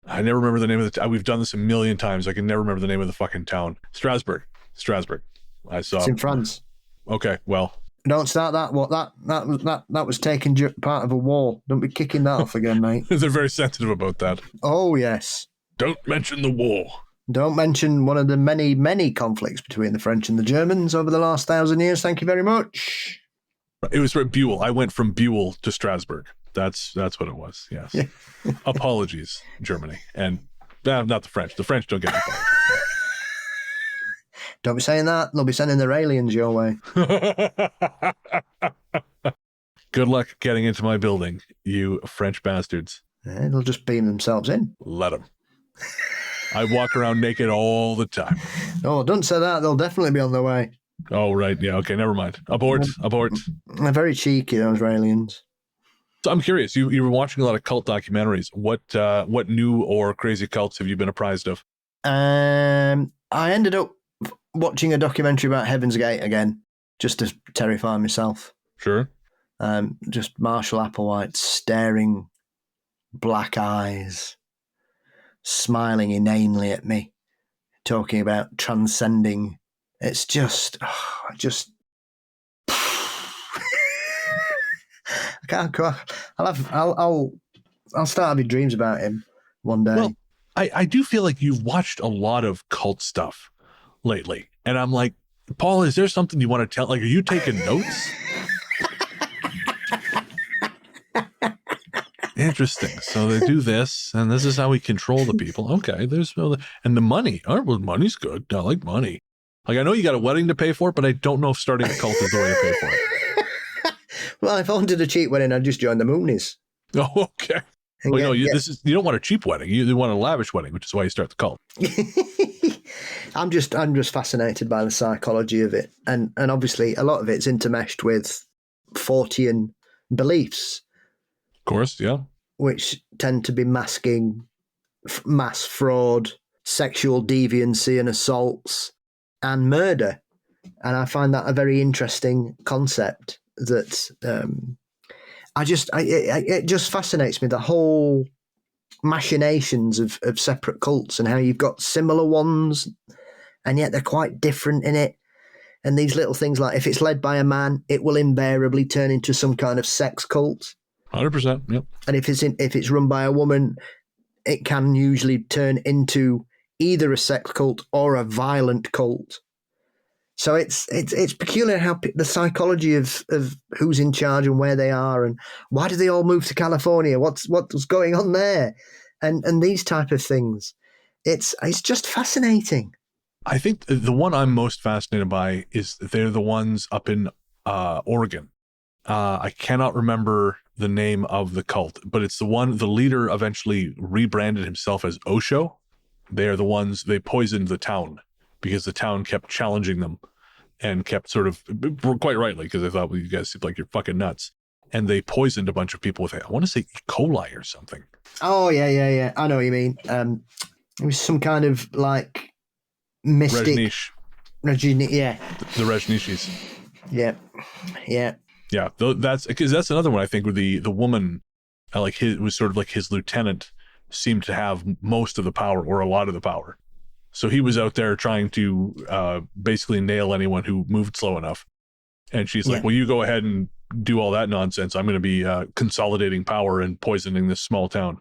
I never remember the name of we've done this a million times. I can never remember the name of the fucking town. Strasbourg. I saw. It's in France. Okay, well. Don't start that. What that was taken part of a war. Don't be kicking that off again, mate. They're very sensitive about that. Oh yes. Don't mention the war. Don't mention one of the many, many conflicts between the French and the Germans over the last 1,000 years. Thank you very much. It was from Buell. I went from Buell to Strasbourg. That's what it was. Yes. Yeah. Apologies, Germany, and not the French. The French don't get apologies. Don't be saying that. They'll be sending their aliens your way. Good luck getting into my building, you French bastards. Yeah, they'll just beam themselves in. Let them. I walk around naked all the time. Oh, don't say that. They'll definitely be on their way. Oh, right. Yeah, okay, never mind. Abort. They're very cheeky, those aliens. So I'm curious. You were watching a lot of cult documentaries. What new or crazy cults have you been apprised of? I ended up watching a documentary about Heaven's Gate again, just to terrify myself. Sure. Just Marshall Applewhite's staring black eyes, smiling inanely at me, talking about transcending. It's just. I can't go. I'll start having dreams about him one day. Well, I do feel like you've watched a lot of cult stuff lately, and I'm like, Paul, is there something you want to tell? Like, are you taking notes? Interesting. So they do this, and this is how we control the people. Okay, and the money. Oh, well, money's good. I like money. Like, I know you got a wedding to pay for, but I don't know if starting a cult is the way to pay for it. Well, if I wanted a cheap wedding, I'd just join the Moonies. Oh, okay. Well, no, you don't want a cheap wedding. You want a lavish wedding, which is why you start the cult. I'm just fascinated by the psychology of it, and obviously a lot of it's intermeshed with Fortean beliefs. Of course, yeah. Which tend to be masking mass fraud, sexual deviancy and assaults and murder. And I find that a very interesting concept that it just fascinates me, the whole machinations of separate cults and how you've got similar ones and yet they're quite different in it. And these little things like if it's led by a man, it will invariably turn into some kind of sex cult. 100%. Yep. And if it's run by a woman, it can usually turn into either a sex cult or a violent cult. So it's peculiar how the psychology of who's in charge and where they are and why do they all move to California? What's going on there? And these type of things. It's just fascinating. I think the one I'm most fascinated by is they're the ones up in Oregon. I cannot remember the name of the cult, but it's the leader eventually rebranded himself as Osho. They are the ones, they poisoned the town because the town kept challenging them and kept sort of, quite rightly, because they thought, well, you guys seem like you're fucking nuts. And they poisoned a bunch of people with, I want to say E. coli or something. Oh, yeah. I know what you mean. It was some kind of like mystic. Rajneesh, yeah. The Rajneeshis. Yeah. Yeah, that's because that's another one I think where the woman, it was sort of like his lieutenant seemed to have most of the power or a lot of the power. So he was out there trying to basically nail anyone who moved slow enough. And she's like, well, you go ahead and do all that nonsense. I'm going to be consolidating power and poisoning this small town.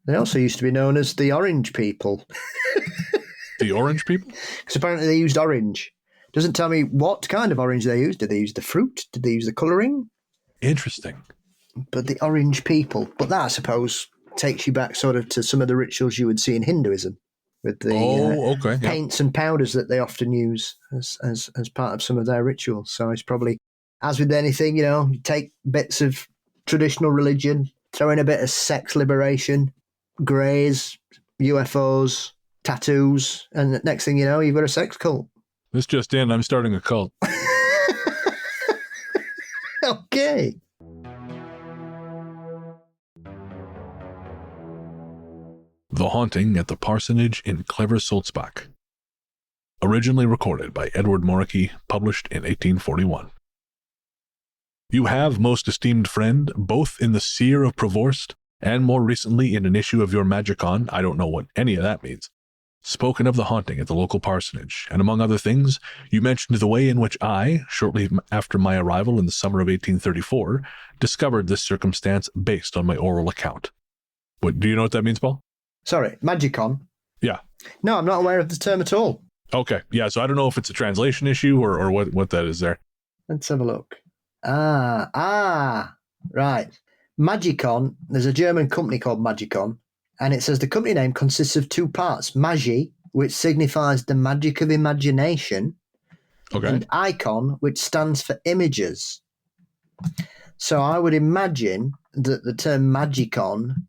They also used to be known as the Orange People. The Orange People? Because apparently they used orange. Doesn't tell me what kind of orange they used. Did they use the fruit? Did they use the colouring? Interesting. But the Orange People. But that, I suppose, takes you back sort of to some of the rituals you would see in Hinduism with the paints and powders that they often use as part of some of their rituals. So it's probably, as with anything, you take bits of traditional religion, throw in a bit of sex liberation, greys, UFOs, tattoos, and the next thing you know, you've got a sex cult. This just in, I'm starting a cult. Okay. The Haunting at the Parsonage in Clever-Sulzbach. Originally recorded by Edward Moricky, published in 1841. You have, most esteemed friend, both in the Seer of Provorst and more recently in an issue of your Magicon, I don't know what any of that means, spoken of the haunting at the local parsonage, and among other things, you mentioned the way in which I, shortly after my arrival in the summer of 1834, discovered this circumstance based on my oral account. What, do you know what that means, Paul? Sorry, Magicon? Yeah. No, I'm not aware of the term at all. Okay, yeah, so I don't know if it's a translation issue or what that is there. Let's have a look. Right. Magicon, there's a German company called Magicon, and it says the company name consists of two parts, Magi, which signifies the magic of imagination, and Icon, which stands for images. So I would imagine that the term Magicon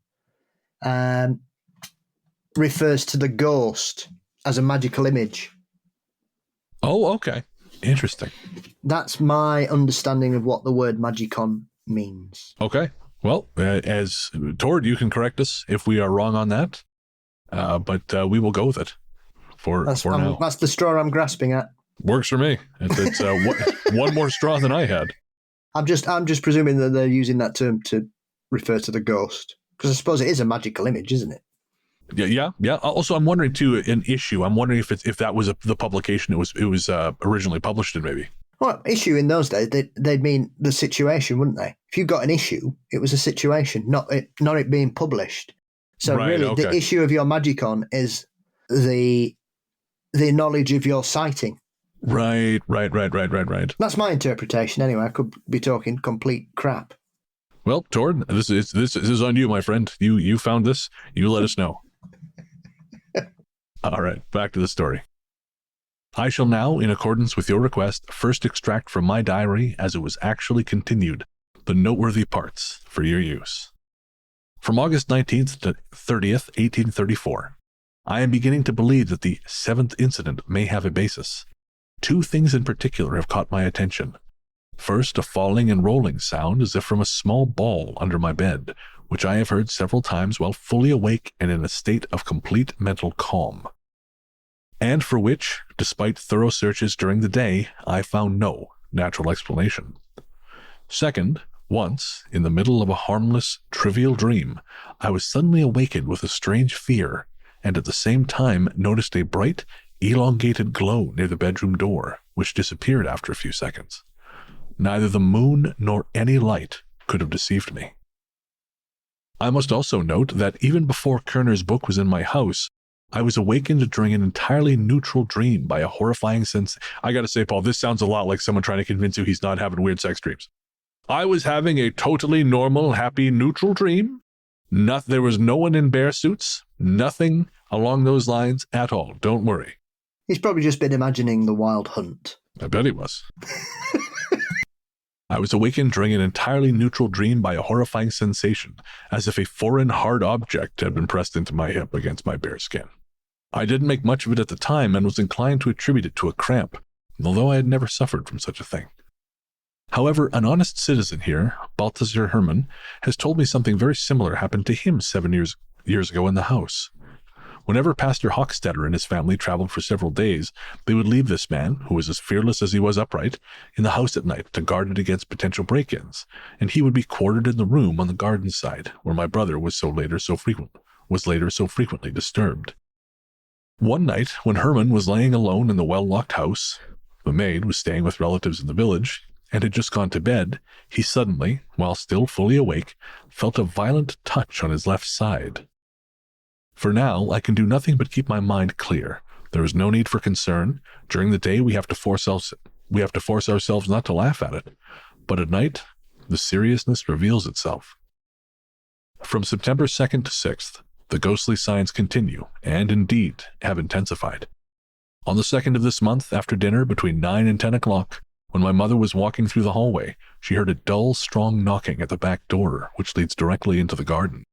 refers to the ghost as a magical image. Oh, okay. Interesting. That's my understanding of what the word Magicon means. Okay. Well, as Tord, you can correct us if we are wrong on that, but we will go with it for now. That's the straw I'm grasping at. Works for me. It's one more straw than I had. I'm just presuming that they're using that term to refer to the ghost, because I suppose it is a magical image, isn't it? Yeah. Also, I'm wondering too, an issue. I'm wondering if that was the publication it was originally published in, maybe. Well, issue in those days, they'd mean the situation, wouldn't they? If you got an issue, it was a situation, not it being published. So really, the issue of your Magicon is the knowledge of your sighting. Right. That's my interpretation, anyway. I could be talking complete crap. Well, Tord, this is on you, my friend. You found this. You let us know. All right, back to the story. I shall now, in accordance with your request, first extract from my diary, as it was actually continued, the noteworthy parts for your use. From August 19th to 30th, 1834, I am beginning to believe that the seventh incident may have a basis. Two things in particular have caught my attention. First, a falling and rolling sound as if from a small ball under my bed, which I have heard several times while fully awake and in a state of complete mental calm. and for which, despite thorough searches during the day, I found no natural explanation. Second, once, in the middle of a harmless, trivial dream, I was suddenly awakened with a strange fear, and at the same time noticed a bright, elongated glow near the bedroom door, which disappeared after a few seconds. Neither the moon nor any light could have deceived me. I must also note that even before Kerner's book was in my house, I was awakened during an entirely neutral dream by a horrifying sense. I gotta say, Paul, this sounds a lot like someone trying to convince you he's not having weird sex dreams. I was having a totally normal, happy, neutral dream. There was no one in bear suits. Nothing along those lines at all. Don't worry. He's probably just been imagining the Wild Hunt. I bet he was. I was awakened during an entirely neutral dream by a horrifying sensation, as if a foreign hard object had been pressed into my hip against my bare skin. I didn't make much of it at the time and was inclined to attribute it to a cramp, although I had never suffered from such a thing. However, an honest citizen here, Balthazar Hermann, has told me something very similar happened to him 7 years ago in the house. Whenever Pastor Hochstetter and his family traveled for several days, they would leave this man, who was as fearless as he was upright, in the house at night to guard it against potential break-ins, and he would be quartered in the room on the garden side, where my brother was later so frequently disturbed. One night, when Hermann was laying alone in the well-locked house, the maid was staying with relatives in the village, and had just gone to bed, he suddenly, while still fully awake, felt a violent touch on his left side. For now, I can do nothing but keep my mind clear. There is no need for concern. During the day, we have to force ourselves not to laugh at it. But at night, the seriousness reveals itself. From September 2nd to 6th, the ghostly signs continue, and indeed have intensified. On the 2nd of this month, after dinner, between 9 and 10 o'clock, when my mother was walking through the hallway, she heard a dull, strong knocking at the back door, which leads directly into the garden.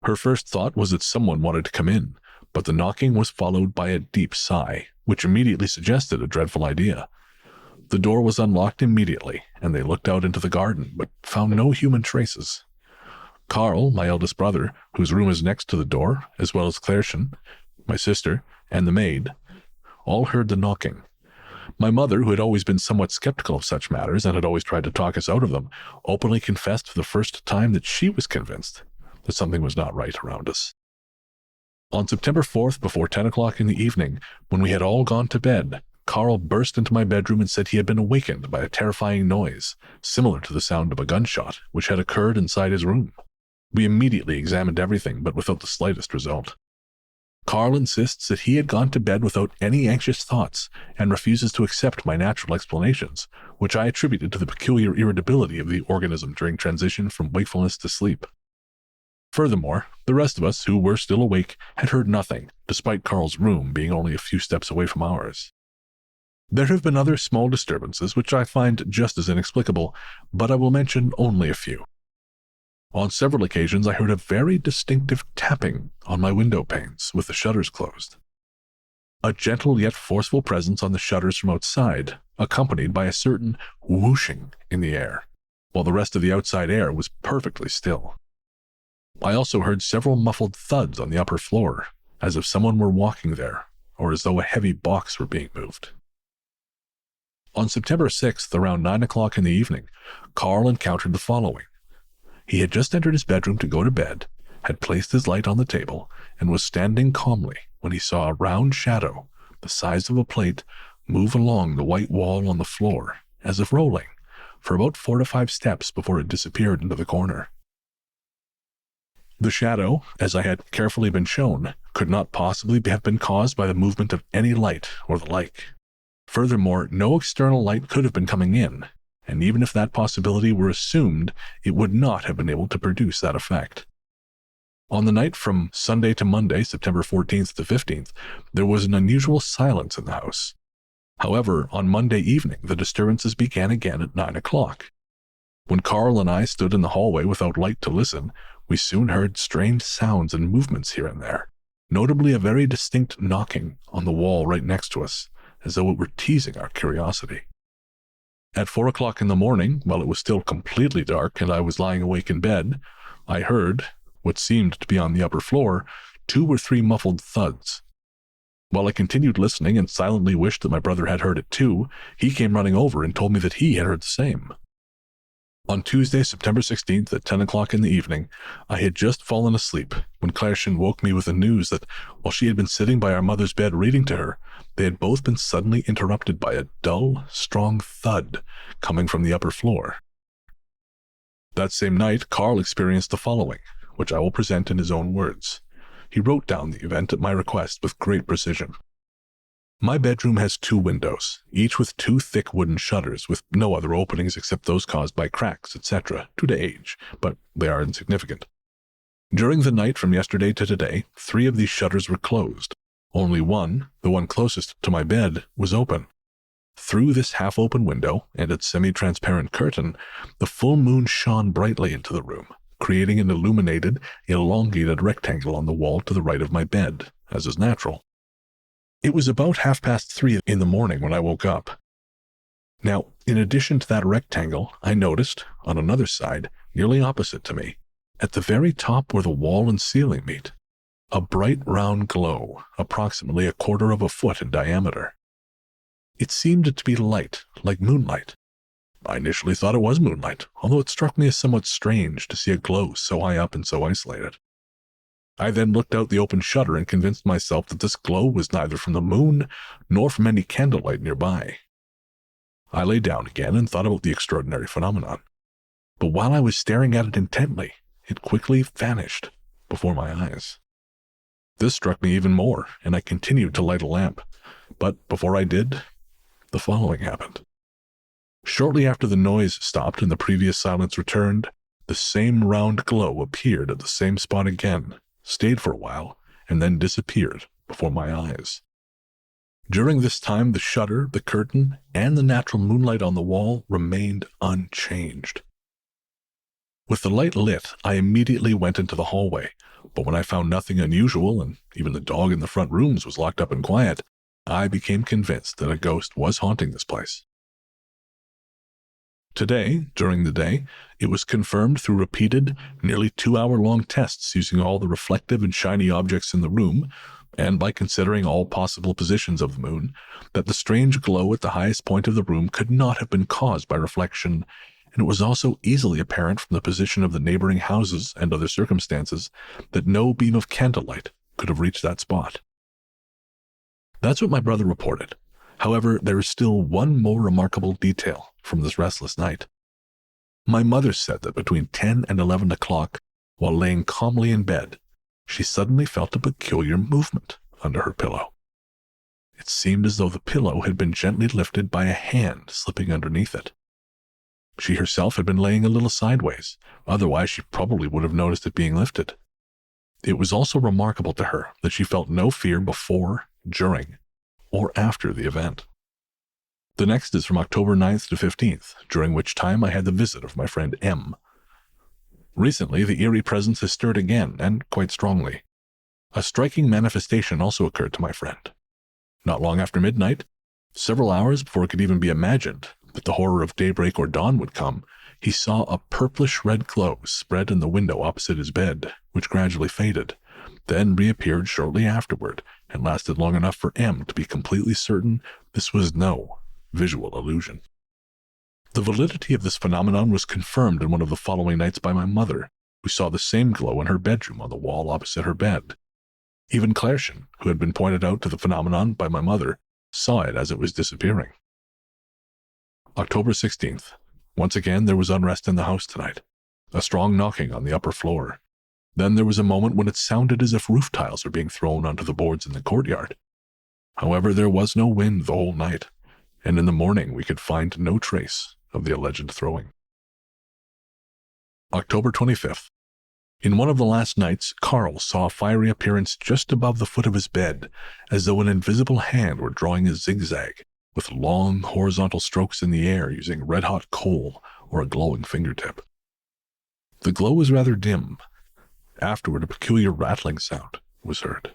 Her first thought was that someone wanted to come in, but the knocking was followed by a deep sigh, which immediately suggested a dreadful idea. The door was unlocked immediately, and they looked out into the garden, but found no human traces. Carl, my eldest brother, whose room is next to the door, as well as Clairchen, my sister, and the maid, all heard the knocking. My mother, who had always been somewhat skeptical of such matters and had always tried to talk us out of them, openly confessed for the first time that she was convinced that something was not right around us. On September 4th, before 10 o'clock in the evening, when we had all gone to bed, Carl burst into my bedroom and said he had been awakened by a terrifying noise, similar to the sound of a gunshot, which had occurred inside his room. We immediately examined everything, but without the slightest result. Carl insists that he had gone to bed without any anxious thoughts and refuses to accept my natural explanations, which I attributed to the peculiar irritability of the organism during transition from wakefulness to sleep. Furthermore, the rest of us, who were still awake, had heard nothing, despite Carl's room being only a few steps away from ours. There have been other small disturbances which I find just as inexplicable, but I will mention only a few. On several occasions I heard a very distinctive tapping on my window panes with the shutters closed. A gentle yet forceful presence on the shutters from outside, accompanied by a certain whooshing in the air, while the rest of the outside air was perfectly still. I also heard several muffled thuds on the upper floor, as if someone were walking there, or as though a heavy box were being moved. On September 6th, around 9 o'clock in the evening, Carl encountered the following. He had just entered his bedroom to go to bed, had placed his light on the table, and was standing calmly when he saw a round shadow, the size of a plate, move along the white wall on the floor, as if rolling, for about 4 to 5 steps before it disappeared into the corner. The shadow, as I had carefully been shown, could not possibly have been caused by the movement of any light or the like. Furthermore, no external light could have been coming in, and even if that possibility were assumed, it would not have been able to produce that effect. On the night from Sunday to Monday, September 14th to 15th, there was an unusual silence in the house. However, on Monday evening, the disturbances began again at 9 o'clock. When Carl and I stood in the hallway without light to listen, we soon heard strange sounds and movements here and there, notably a very distinct knocking on the wall right next to us, as though it were teasing our curiosity. At 4 o'clock in the morning, while it was still completely dark and I was lying awake in bed, I heard, what seemed to be on the upper floor, 2 or 3 muffled thuds. While I continued listening and silently wished that my brother had heard it too, he came running over and told me that he had heard the same. On Tuesday, September 16th at 10 o'clock in the evening, I had just fallen asleep when Clairchen woke me with the news that while she had been sitting by our mother's bed reading to her, they had both been suddenly interrupted by a dull, strong thud coming from the upper floor. That same night, Carl experienced the following, which I will present in his own words. He wrote down the event at my request with great precision. My bedroom has 2 windows, each with 2 thick wooden shutters with no other openings except those caused by cracks, etc., due to age, but they are insignificant. During the night from yesterday to today, 3 of these shutters were closed. Only one, the one closest to my bed, was open. Through this half-open window and its semi-transparent curtain, the full moon shone brightly into the room, creating an illuminated, elongated rectangle on the wall to the right of my bed, as is natural. It was about 3:30 in the morning when I woke up. Now, in addition to that rectangle, I noticed, on another side, nearly opposite to me, at the very top where the wall and ceiling meet, a bright round glow, approximately 1/4 foot in diameter. It seemed to be light, like moonlight. I initially thought it was moonlight, although it struck me as somewhat strange to see a glow so high up and so isolated. I then looked out the open shutter and convinced myself that this glow was neither from the moon nor from any candlelight nearby. I lay down again and thought about the extraordinary phenomenon. But while I was staring at it intently, it quickly vanished before my eyes. This struck me even more, and I continued to light a lamp. But before I did, the following happened. Shortly after the noise stopped and the previous silence returned, the same round glow appeared at the same spot again, stayed for a while, and then disappeared before my eyes. During this time, the shutter, the curtain, and the natural moonlight on the wall remained unchanged. With the light lit, I immediately went into the hallway, but when I found nothing unusual, and even the dog in the front rooms was locked up and quiet, I became convinced that a ghost was haunting this place. Today, during the day, it was confirmed through repeated, nearly 2-hour-long tests using all the reflective and shiny objects in the room, and by considering all possible positions of the moon, that the strange glow at the highest point of the room could not have been caused by reflection, and it was also easily apparent from the position of the neighboring houses and other circumstances that no beam of candlelight could have reached that spot. That's what my brother reported. However, there is still one more remarkable detail from this restless night. My mother said that between 10 and 11 o'clock, while laying calmly in bed, she suddenly felt a peculiar movement under her pillow. It seemed as though the pillow had been gently lifted by a hand slipping underneath it. She herself had been laying a little sideways, otherwise she probably would have noticed it being lifted. It was also remarkable to her that she felt no fear before, during, or after the event. The next is from October 9th to 15th, during which time I had the visit of my friend M. Recently, the eerie presence has stirred again, and quite strongly. A striking manifestation also occurred to my friend. Not long after midnight, several hours before it could even be imagined that the horror of daybreak or dawn would come, he saw a purplish-red glow spread in the window opposite his bed, which gradually faded, then reappeared shortly afterward, and lasted long enough for M to be completely certain this was no visual illusion. The validity of this phenomenon was confirmed in one of the following nights by my mother, who saw the same glow in her bedroom on the wall opposite her bed. Even Clairchen, who had been pointed out to the phenomenon by my mother, saw it as it was disappearing. October 16th. Once again there was unrest in the house tonight. A strong knocking on the upper floor. Then there was a moment when it sounded as if roof tiles were being thrown onto the boards in the courtyard. However, there was no wind the whole night, and in the morning we could find no trace of the alleged throwing. October 25th. In one of the last nights, Carl saw a fiery appearance just above the foot of his bed, as though an invisible hand were drawing a zigzag, with long horizontal strokes in the air using red-hot coal or a glowing fingertip. The glow was rather dim. Afterward, a peculiar rattling sound was heard.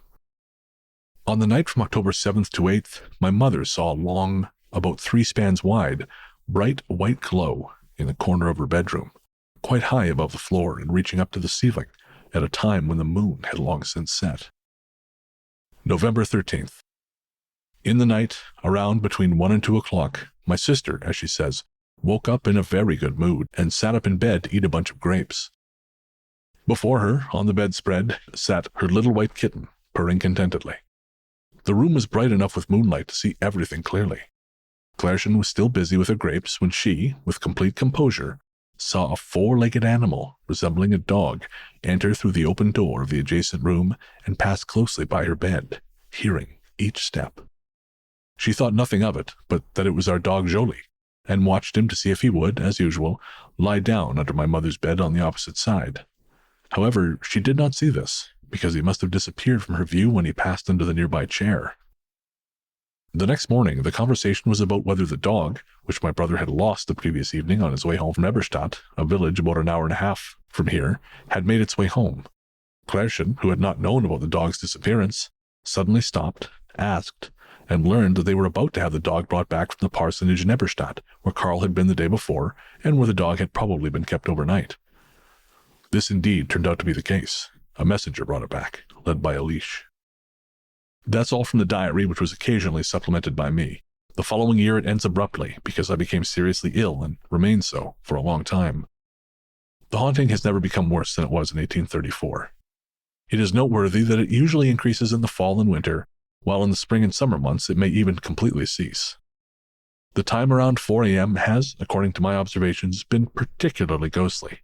On the night from October 7th to 8th, my mother saw a long, about 3 spans wide, bright white glow in the corner of her bedroom, quite high above the floor and reaching up to the ceiling at a time when the moon had long since set. November 13th. In the night, around between 1 and 2 o'clock, my sister, as she says, woke up in a very good mood and sat up in bed to eat a bunch of grapes. Before her, on the bedspread, sat her little white kitten, purring contentedly. The room was bright enough with moonlight to see everything clearly. Clairchen was still busy with her grapes when she, with complete composure, saw a four-legged animal resembling a dog enter through the open door of the adjacent room and pass closely by her bed, hearing each step. She thought nothing of it, but that it was our dog Jolie, and watched him to see if he would, as usual, lie down under my mother's bed on the opposite side. However, she did not see this, because he must have disappeared from her view when he passed under the nearby chair. The next morning, the conversation was about whether the dog, which my brother had lost the previous evening on his way home from Eberstadt, a village about an hour and a half from here, had made its way home. Clairchen, who had not known about the dog's disappearance, suddenly stopped, asked, and learned that they were about to have the dog brought back from the parsonage in Eberstadt, where Carl had been the day before, and where the dog had probably been kept overnight. This indeed turned out to be the case. A messenger brought it back, led by a leash. That's all from the diary, which was occasionally supplemented by me. The following year it ends abruptly, because I became seriously ill and remained so for a long time. The haunting has never become worse than it was in 1834. It is noteworthy that it usually increases in the fall and winter, while in the spring and summer months it may even completely cease. The time around 4 a.m. has, according to my observations, been particularly ghostly.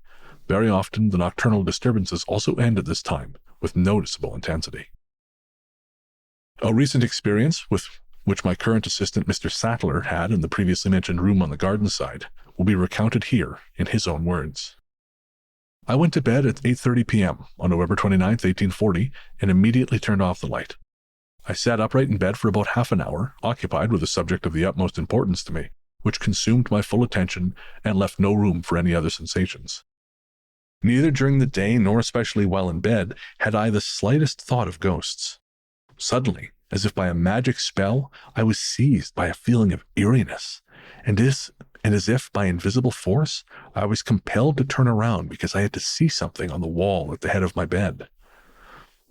Very often the nocturnal disturbances also end at this time, with noticeable intensity. A recent experience, with which my current assistant Mr. Sattler had in the previously mentioned room on the garden side, will be recounted here in his own words. I went to bed at 8:30 p.m. on November 29, 1840, and immediately turned off the light. I sat upright in bed for about half an hour, occupied with a subject of the utmost importance to me, which consumed my full attention and left no room for any other sensations. Neither during the day nor especially while in bed had I the slightest thought of ghosts. Suddenly, as if by a magic spell, I was seized by a feeling of eeriness, and as if by invisible force, I was compelled to turn around because I had to see something on the wall at the head of my bed.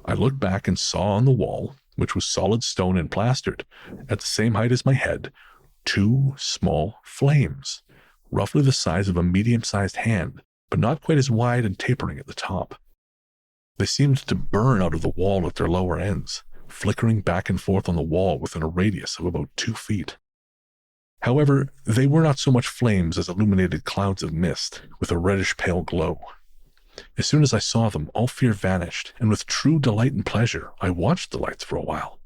I looked back and saw on the wall, which was solid stone and plastered, at the same height as my head, two small flames, roughly the size of a medium-sized hand, but not quite as wide and tapering at the top. They seemed to burn out of the wall at their lower ends, flickering back and forth on the wall within a radius of about 2 feet. However, they were not so much flames as illuminated clouds of mist with a reddish-pale glow. As soon as I saw them, all fear vanished, and with true delight and pleasure, I watched the lights for a while.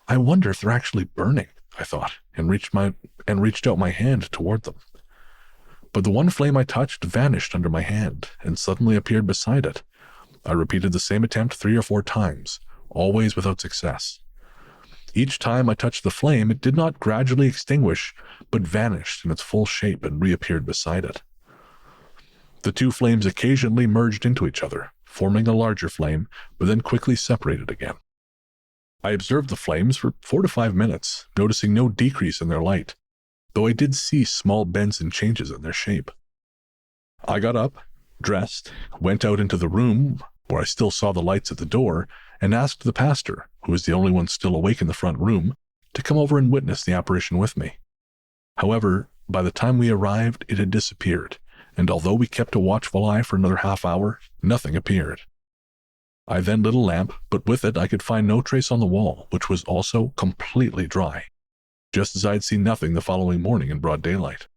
I wonder if they're actually burning, I thought, and reached out my hand toward them. But the one flame I touched vanished under my hand, and suddenly appeared beside it. I repeated the same attempt 3 or 4 times, always without success. Each time I touched the flame, it did not gradually extinguish, but vanished in its full shape and reappeared beside it. The two flames occasionally merged into each other, forming a larger flame, but then quickly separated again. I observed the flames for 4 to 5 minutes, noticing no decrease in their light, though I did see small bends and changes in their shape. I got up, dressed, went out into the room, where I still saw the lights at the door, and asked the pastor, who was the only one still awake in the front room, to come over and witness the apparition with me. However, by the time we arrived, it had disappeared, and although we kept a watchful eye for another half hour, nothing appeared. I then lit a lamp, but with it I could find no trace on the wall, which was also completely dry, just as I had seen nothing the following morning in broad daylight.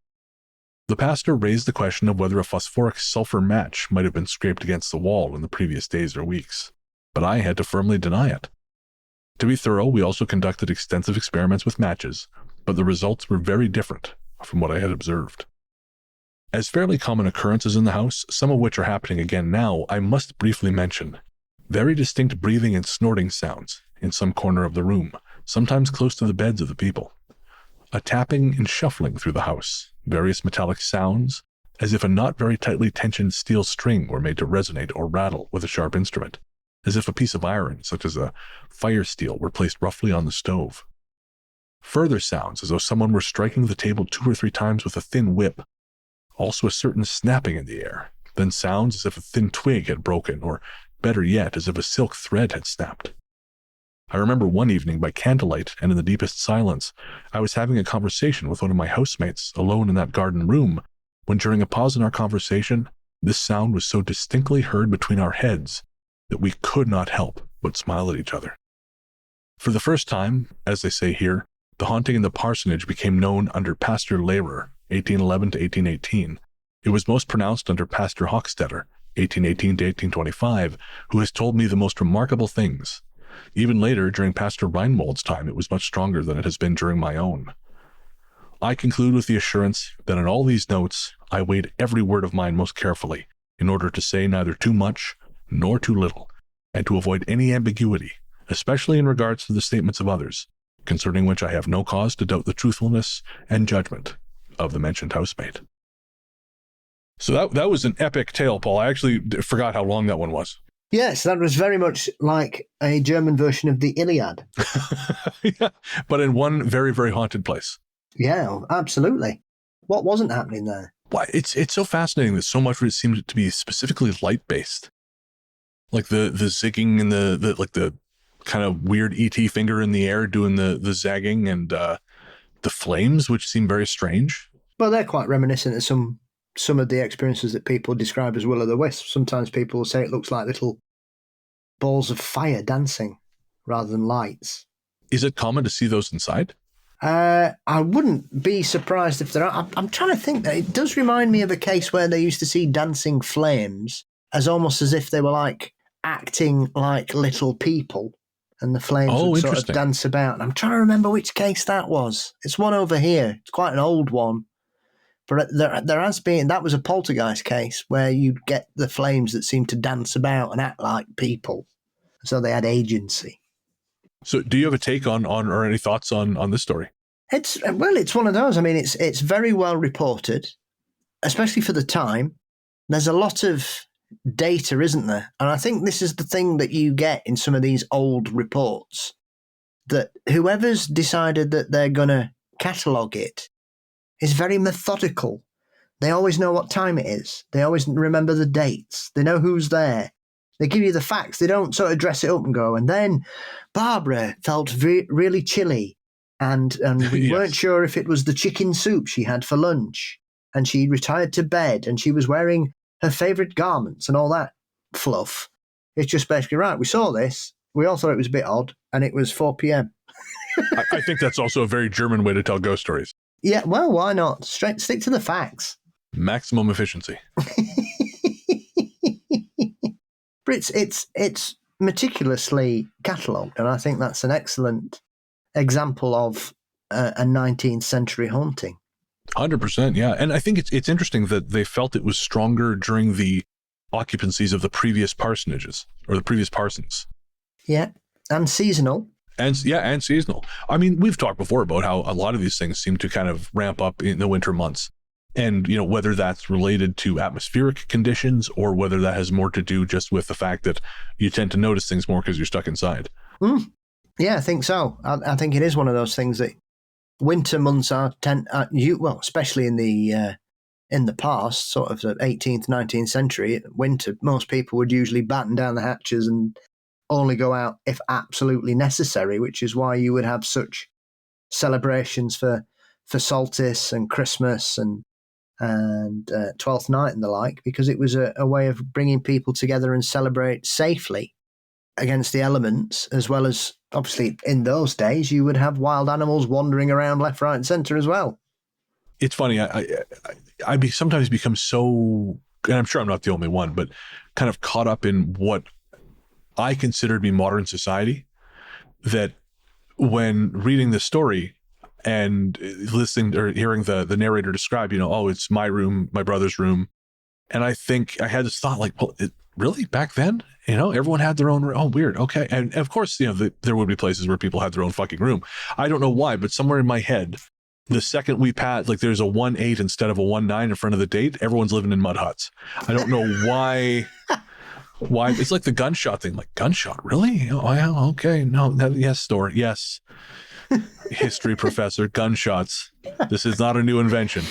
The pastor raised the question of whether a phosphoric sulfur match might have been scraped against the wall in the previous days or weeks, but I had to firmly deny it. To be thorough, we also conducted extensive experiments with matches, but the results were very different from what I had observed. As fairly common occurrences in the house, some of which are happening again now, I must briefly mention very distinct breathing and snorting sounds in some corner of the room, sometimes close to the beds of the people. A tapping and shuffling through the house, various metallic sounds, as if a not very tightly tensioned steel string were made to resonate or rattle with a sharp instrument, as if a piece of iron, such as a fire steel, were placed roughly on the stove. Further sounds as though someone were striking the table 2 or 3 times with a thin whip. Also a certain snapping in the air, then sounds as if a thin twig had broken, or better yet, as if a silk thread had snapped. I remember one evening by candlelight and in the deepest silence, I was having a conversation with one of my housemates alone in that garden room, when during a pause in our conversation, this sound was so distinctly heard between our heads that we could not help but smile at each other. For the first time, as they say here, the haunting in the parsonage became known under Pastor Lehrer, 1811 to 1818. It was most pronounced under Pastor Hochstetter, 1818 to 1825, who has told me the most remarkable things. Even later, during Pastor Reinmold's time, it was much stronger than it has been during my own. I conclude with the assurance that in all these notes, I weighed every word of mine most carefully, in order to say neither too much nor too little, and to avoid any ambiguity, especially in regards to the statements of others, concerning which I have no cause to doubt the truthfulness and judgment of the mentioned housemate. So that was an epic tale, Paul. I actually forgot how long that one was. Yes, that was very much like a German version of the Iliad. Yeah, but in one very, very haunted place. Yeah, absolutely. What wasn't happening there? Why, it's so fascinating that so much of it seemed to be specifically light-based. Like the zigging and the kind of weird ET finger in the air doing the zagging, and the flames, which seem very strange. Well, they're quite reminiscent of some of the experiences that people describe as will-o'-the-wisp. Sometimes people will say it looks like little balls of fire dancing rather than lights. Is it common to see those inside? I wouldn't be surprised if there are. I'm trying to think that it does remind me of a case where they used to see dancing flames as almost as if they were like acting like little people, and the flames would sort of dance about. And I'm trying to remember which case that was. It's one over here. It's quite an old one. But there has been, that was a poltergeist case where you'd get the flames that seemed to dance about and act like people. So they had agency. So do you have a take on or any thoughts on this story? It's one of those. I mean, it's very well reported, especially for the time. There's a lot of data, isn't there? And I think this is the thing that you get in some of these old reports, that whoever's decided that they're going to catalogue it is very methodical. They always know what time it is. They always remember the dates. They know who's there. They give you the facts. They don't sort of dress it up and go, and then Barbara felt really chilly, and we Yes. weren't sure if it was the chicken soup she had for lunch, and she retired to bed, and she was wearing her favourite garments and all that fluff. It's just basically, right, we saw this, we all thought it was a bit odd, and it was 4 p.m. I think that's also a very German way to tell ghost stories. Yeah, well, why not? Stick to the facts. Maximum efficiency. But it's meticulously catalogued, and I think that's an excellent example of a 19th century haunting. 100%, yeah. And I think it's interesting that they felt it was stronger during the occupancies of the previous parsonages, or the previous parsons. Yeah, and seasonal. And seasonal. I mean, we've talked before about how a lot of these things seem to kind of ramp up in the winter months. And, you know, whether that's related to atmospheric conditions or whether that has more to do just with the fact that you tend to notice things more because you're stuck inside. Yeah, I think so. I think it is one of those things that winter months especially in the past, sort of the 18th, 19th century, winter, most people would usually batten down the hatches and only go out if absolutely necessary, which is why you would have such celebrations for Solstice and Christmas and Twelfth Night and the like, because it was a way of bringing people together and celebrate safely against the elements, as well as, obviously, in those days, you would have wild animals wandering around left, right, and centre as well. It's funny. I sometimes become so, and I'm sure I'm not the only one, but kind of caught up in what I consider to be modern society, that when reading this story and listening or hearing the narrator describe, you know, oh, it's my room, my brother's room. And I think I had this thought like, well, really back then, you know, everyone had their own room. Oh, weird. Okay. And of course, you know, there would be places where people had their own fucking room. I don't know why, but somewhere in my head, the second we passed, like there's a 1-8 instead of a 1-9 in front of the date, everyone's living in mud huts. I don't know why. Why? It's like the gunshot thing. Like, gunshot? Really? Oh, yeah, okay. No, yes, Storr. Yes. History professor, gunshots. This is not a new invention.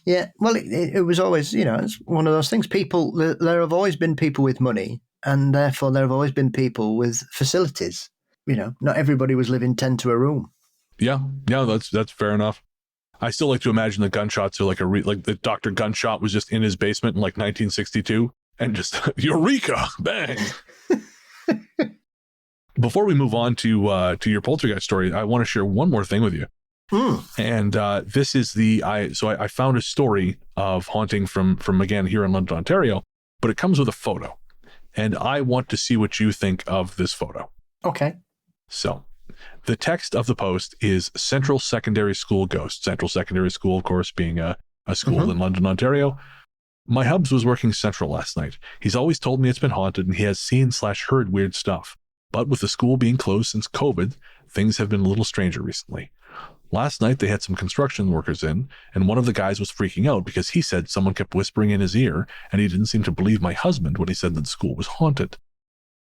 Yeah, well, it was always, you know, it's one of those things. People, there have always been people with money, and therefore there have always been people with facilities. not everybody was living 10 to a room. Yeah, that's fair enough. I still like to imagine the gunshots are like like the Dr. Gunshot was just in his basement in like 1962 and just Eureka, bang. Before we move on to your poltergeist story, I want to share one more thing with you. And this is I found a story of haunting from again here in London, Ontario, but it comes with a photo, and I want to see what you think of this photo. Okay. So the text of the post is Central Secondary School Ghost. Central Secondary School, of course, being a school in London, Ontario. My hubs was working Central last night. He's always told me it's been haunted and he has seen/heard weird stuff. But with the school being closed since COVID, things have been a little stranger recently. Last night they had some construction workers in, and one of the guys was freaking out because he said someone kept whispering in his ear, and he didn't seem to believe my husband when he said that the school was haunted.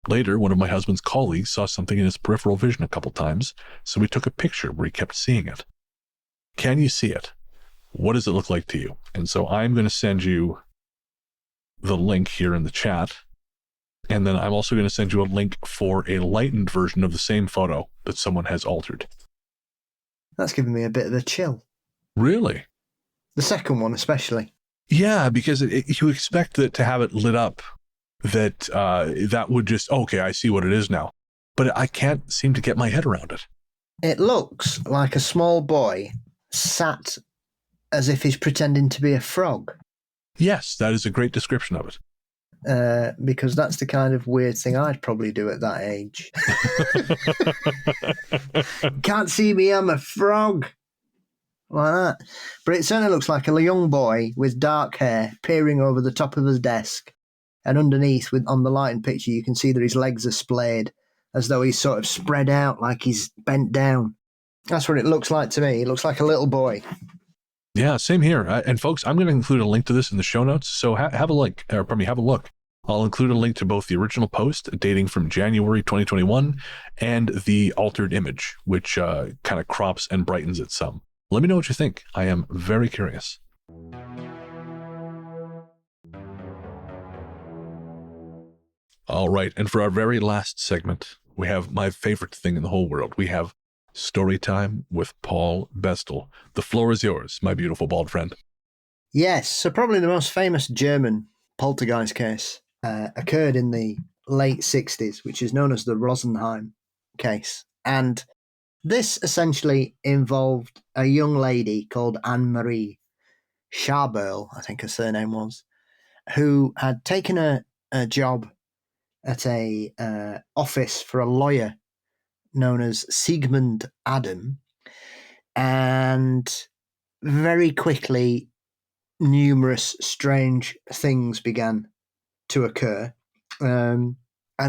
Later, one of my husband's colleagues saw something in his peripheral vision a couple times, so we took a picture where he kept seeing it. Can you see it? What does it look like to you? And so I'm going to send you the link here in the chat, and then I'm also going to send you a link for a lightened version of the same photo that someone has altered. That's giving me a bit of a chill. Really? The second one especially. Yeah, because you expect that to have it lit up, that that would just, okay, I see what it is now. But I can't seem to get my head around it. It looks like a small boy sat as if he's pretending to be a frog. Yes, that is a great description of it. Because that's the kind of weird thing I'd probably do at that age. Can't see me, I'm a frog. Like that. But it certainly looks like a young boy with dark hair peering over the top of his desk. And underneath, on the lighting picture, you can see that his legs are splayed, as though he's sort of spread out, like he's bent down. That's what it looks like to me. It looks like a little boy. Yeah, same here. And folks, I'm going to include a link to this in the show notes. So have a look. I'll include a link to both the original post dating from January 2021 and the altered image, which kind of crops and brightens it some. Let me know what you think. I am very curious. All right. And for our very last segment, we have my favorite thing in the whole world. We have Story Time with Paul Bestel. The floor is yours, my beautiful bald friend. Yes, so probably the most famous German poltergeist case occurred in the late 60s, which is known as the Rosenheim case. And this essentially involved a young lady called Anne-Marie Scharberl, I think her surname was, who had taken a job at a office for a lawyer known as Sigmund Adam, and very quickly numerous strange things began to occur. And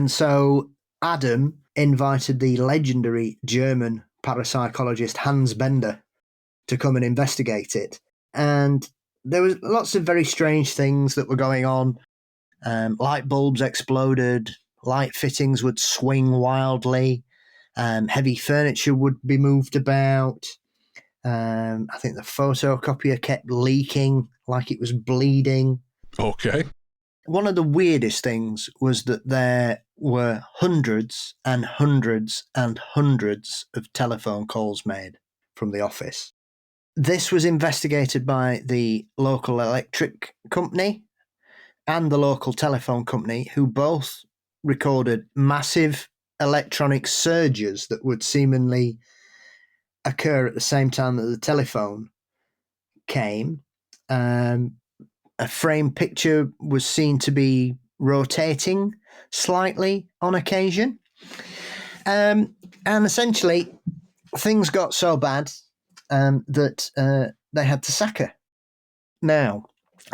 so Adam invited the legendary German parapsychologist Hans Bender to come and investigate it. And there was lots of very strange things that were going on. Light bulbs exploded, light fittings would swing wildly, heavy furniture would be moved about. I think the photocopier kept leaking like it was bleeding. Okay. One of the weirdest things was that there were hundreds and hundreds and hundreds of telephone calls made from the office. This was investigated by the local electric company and the local telephone company, who both recorded massive electronic surges that would seemingly occur at the same time that the telephone came. A frame picture was seen to be rotating slightly on occasion. And essentially, things got so bad that they had to sack her. Now,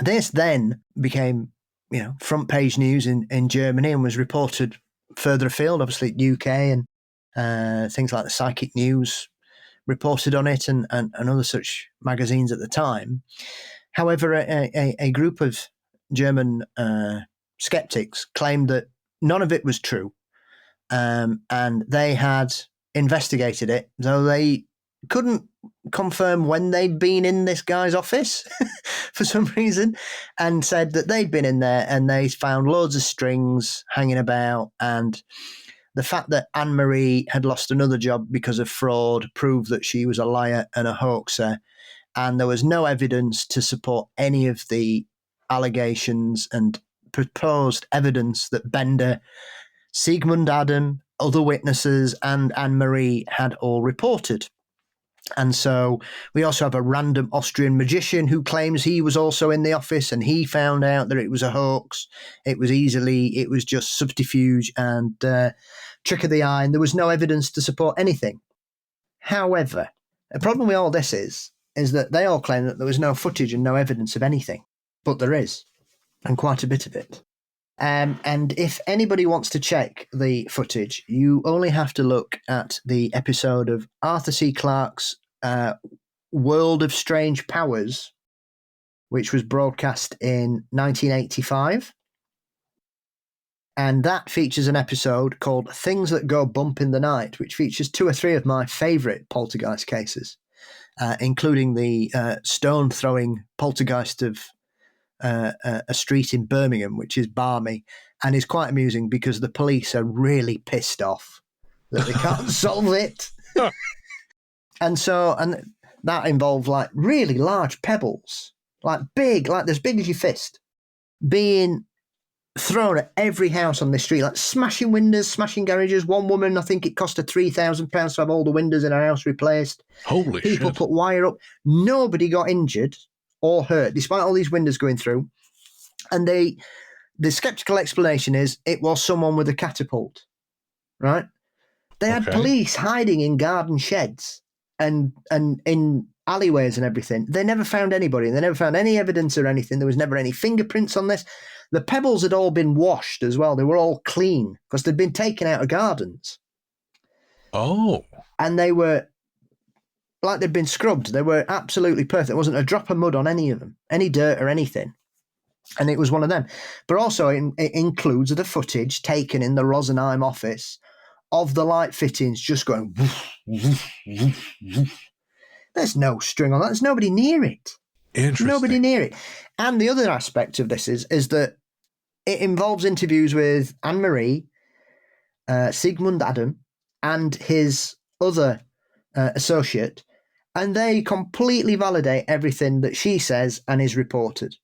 this then became, front page news in Germany and was reported further afield, obviously UK, and things like the Psychic News reported on it and other such magazines at the time. However, a group of German skeptics claimed that none of it was true, and they had investigated it, though they couldn't confirm when they'd been in this guy's office for some reason, and said that they'd been in there and they found loads of strings hanging about, and the fact that Anne-Marie had lost another job because of fraud proved that she was a liar and a hoaxer. And there was no evidence to support any of the allegations and proposed evidence that Bender, Sigmund Adam, other witnesses, and Anne-Marie had all reported. And so we also have a random Austrian magician who claims he was also in the office and he found out that it was a hoax. It was just subterfuge and trick of the eye, and there was no evidence to support anything. However, the problem with all this is that they all claim that there was no footage and no evidence of anything, but there is, and quite a bit of it. And if anybody wants to check the footage, you only have to look at the episode of Arthur C. Clarke's World of Strange Powers, which was broadcast in 1985. And that features an episode called Things That Go Bump in the Night, which features 2 or 3 of my favourite poltergeist cases, including the stone-throwing poltergeist of a street in Birmingham, which is balmy and is quite amusing because the police are really pissed off that they can't solve it. And that involved like really large pebbles, like as big as your fist, being thrown at every house on the street, like smashing windows, smashing garages. One woman, I think it cost her £3,000 to have all the windows in her house replaced. Holy shit. People put wire up. Nobody got injured or hurt, despite all these windows going through. And the skeptical explanation is it was someone with a catapult, right? They had police hiding in garden sheds and in alleyways and everything. They never found anybody. They never found any evidence or anything. There was never any fingerprints on this. The pebbles had all been washed as well. They were all clean because they'd been taken out of gardens. Oh. And they were like they'd been scrubbed. They were absolutely perfect. There wasn't a drop of mud on any of them, any dirt or anything. And it was one of them. But also it includes the footage taken in the Rosenheim office of the light fittings just going woof, woof, woof, woof. There's no string on that. There's nobody near it. Interesting. Nobody near it. And the other aspect of this is that it involves interviews with Anne-Marie, Sigmund Adam, and his other associate, and they completely validate everything that she says and is reported.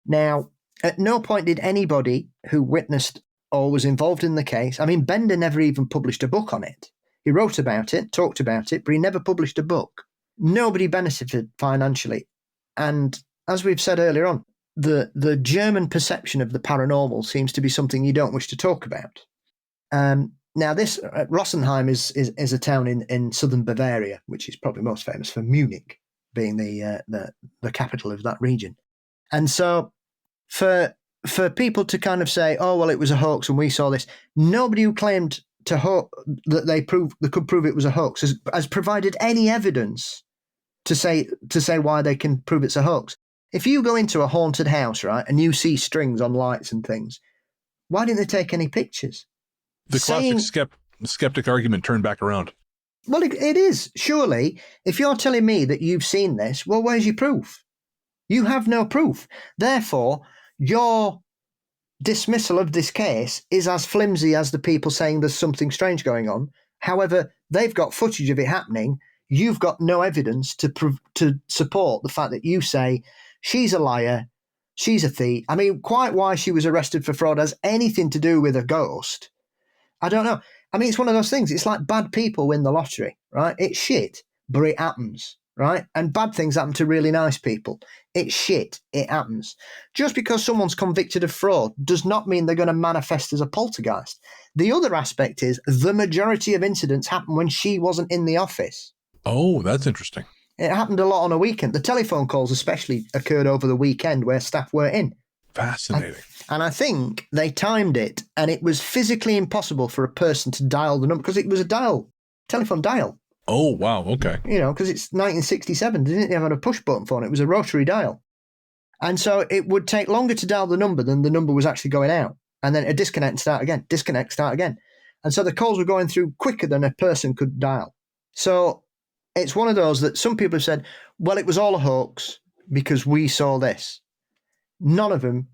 Now, at no point did anybody who witnessed or was involved in the case, I mean, Bender never even published a book on it. He wrote about it, talked about it, but he never published a book. Nobody benefited financially. And as we've said earlier on, the German perception of the paranormal seems to be something you don't wish to talk about. Now, this Rosenheim is a town in southern Bavaria, which is probably most famous for Munich being the capital of that region. And so for people to kind of say, oh, well, it was a hoax and we saw this, nobody who claimed that they could prove it was a hoax has provided any evidence to say why they can prove it's a hoax. If you go into a haunted house, right, and you see strings on lights and things, why didn't they take any pictures? The classic skeptic argument turned back around. Well, it is. Surely, if you're telling me that you've seen this, well, where's your proof? You have no proof. Therefore, your dismissal of this case is as flimsy as the people saying there's something strange going on. However, they've got footage of it happening. You've got no evidence to support the fact that you say she's a liar, she's a thief. I mean, quite why she was arrested for fraud has anything to do with a ghost, I don't know. I mean, it's one of those things. It's like bad people win the lottery, right? It's shit, but it happens, right? And bad things happen to really nice people. It's shit. It happens. Just because someone's convicted of fraud does not mean they're going to manifest as a poltergeist. The other aspect is the majority of incidents happen when she wasn't in the office. Oh, that's interesting. It happened a lot on a weekend. The telephone calls especially occurred over the weekend where staff were in. Fascinating. And I think they timed it, and it was physically impossible for a person to dial the number because it was a telephone dial. Oh, wow. Okay. You know, because it's 1967. They didn't have a push button phone. It was a rotary dial. And so it would take longer to dial the number than the number was actually going out. And then a disconnect and start again, disconnect, start again. And so the calls were going through quicker than a person could dial. So it's one of those that some people have said, well, it was all a hoax because we saw this. None of them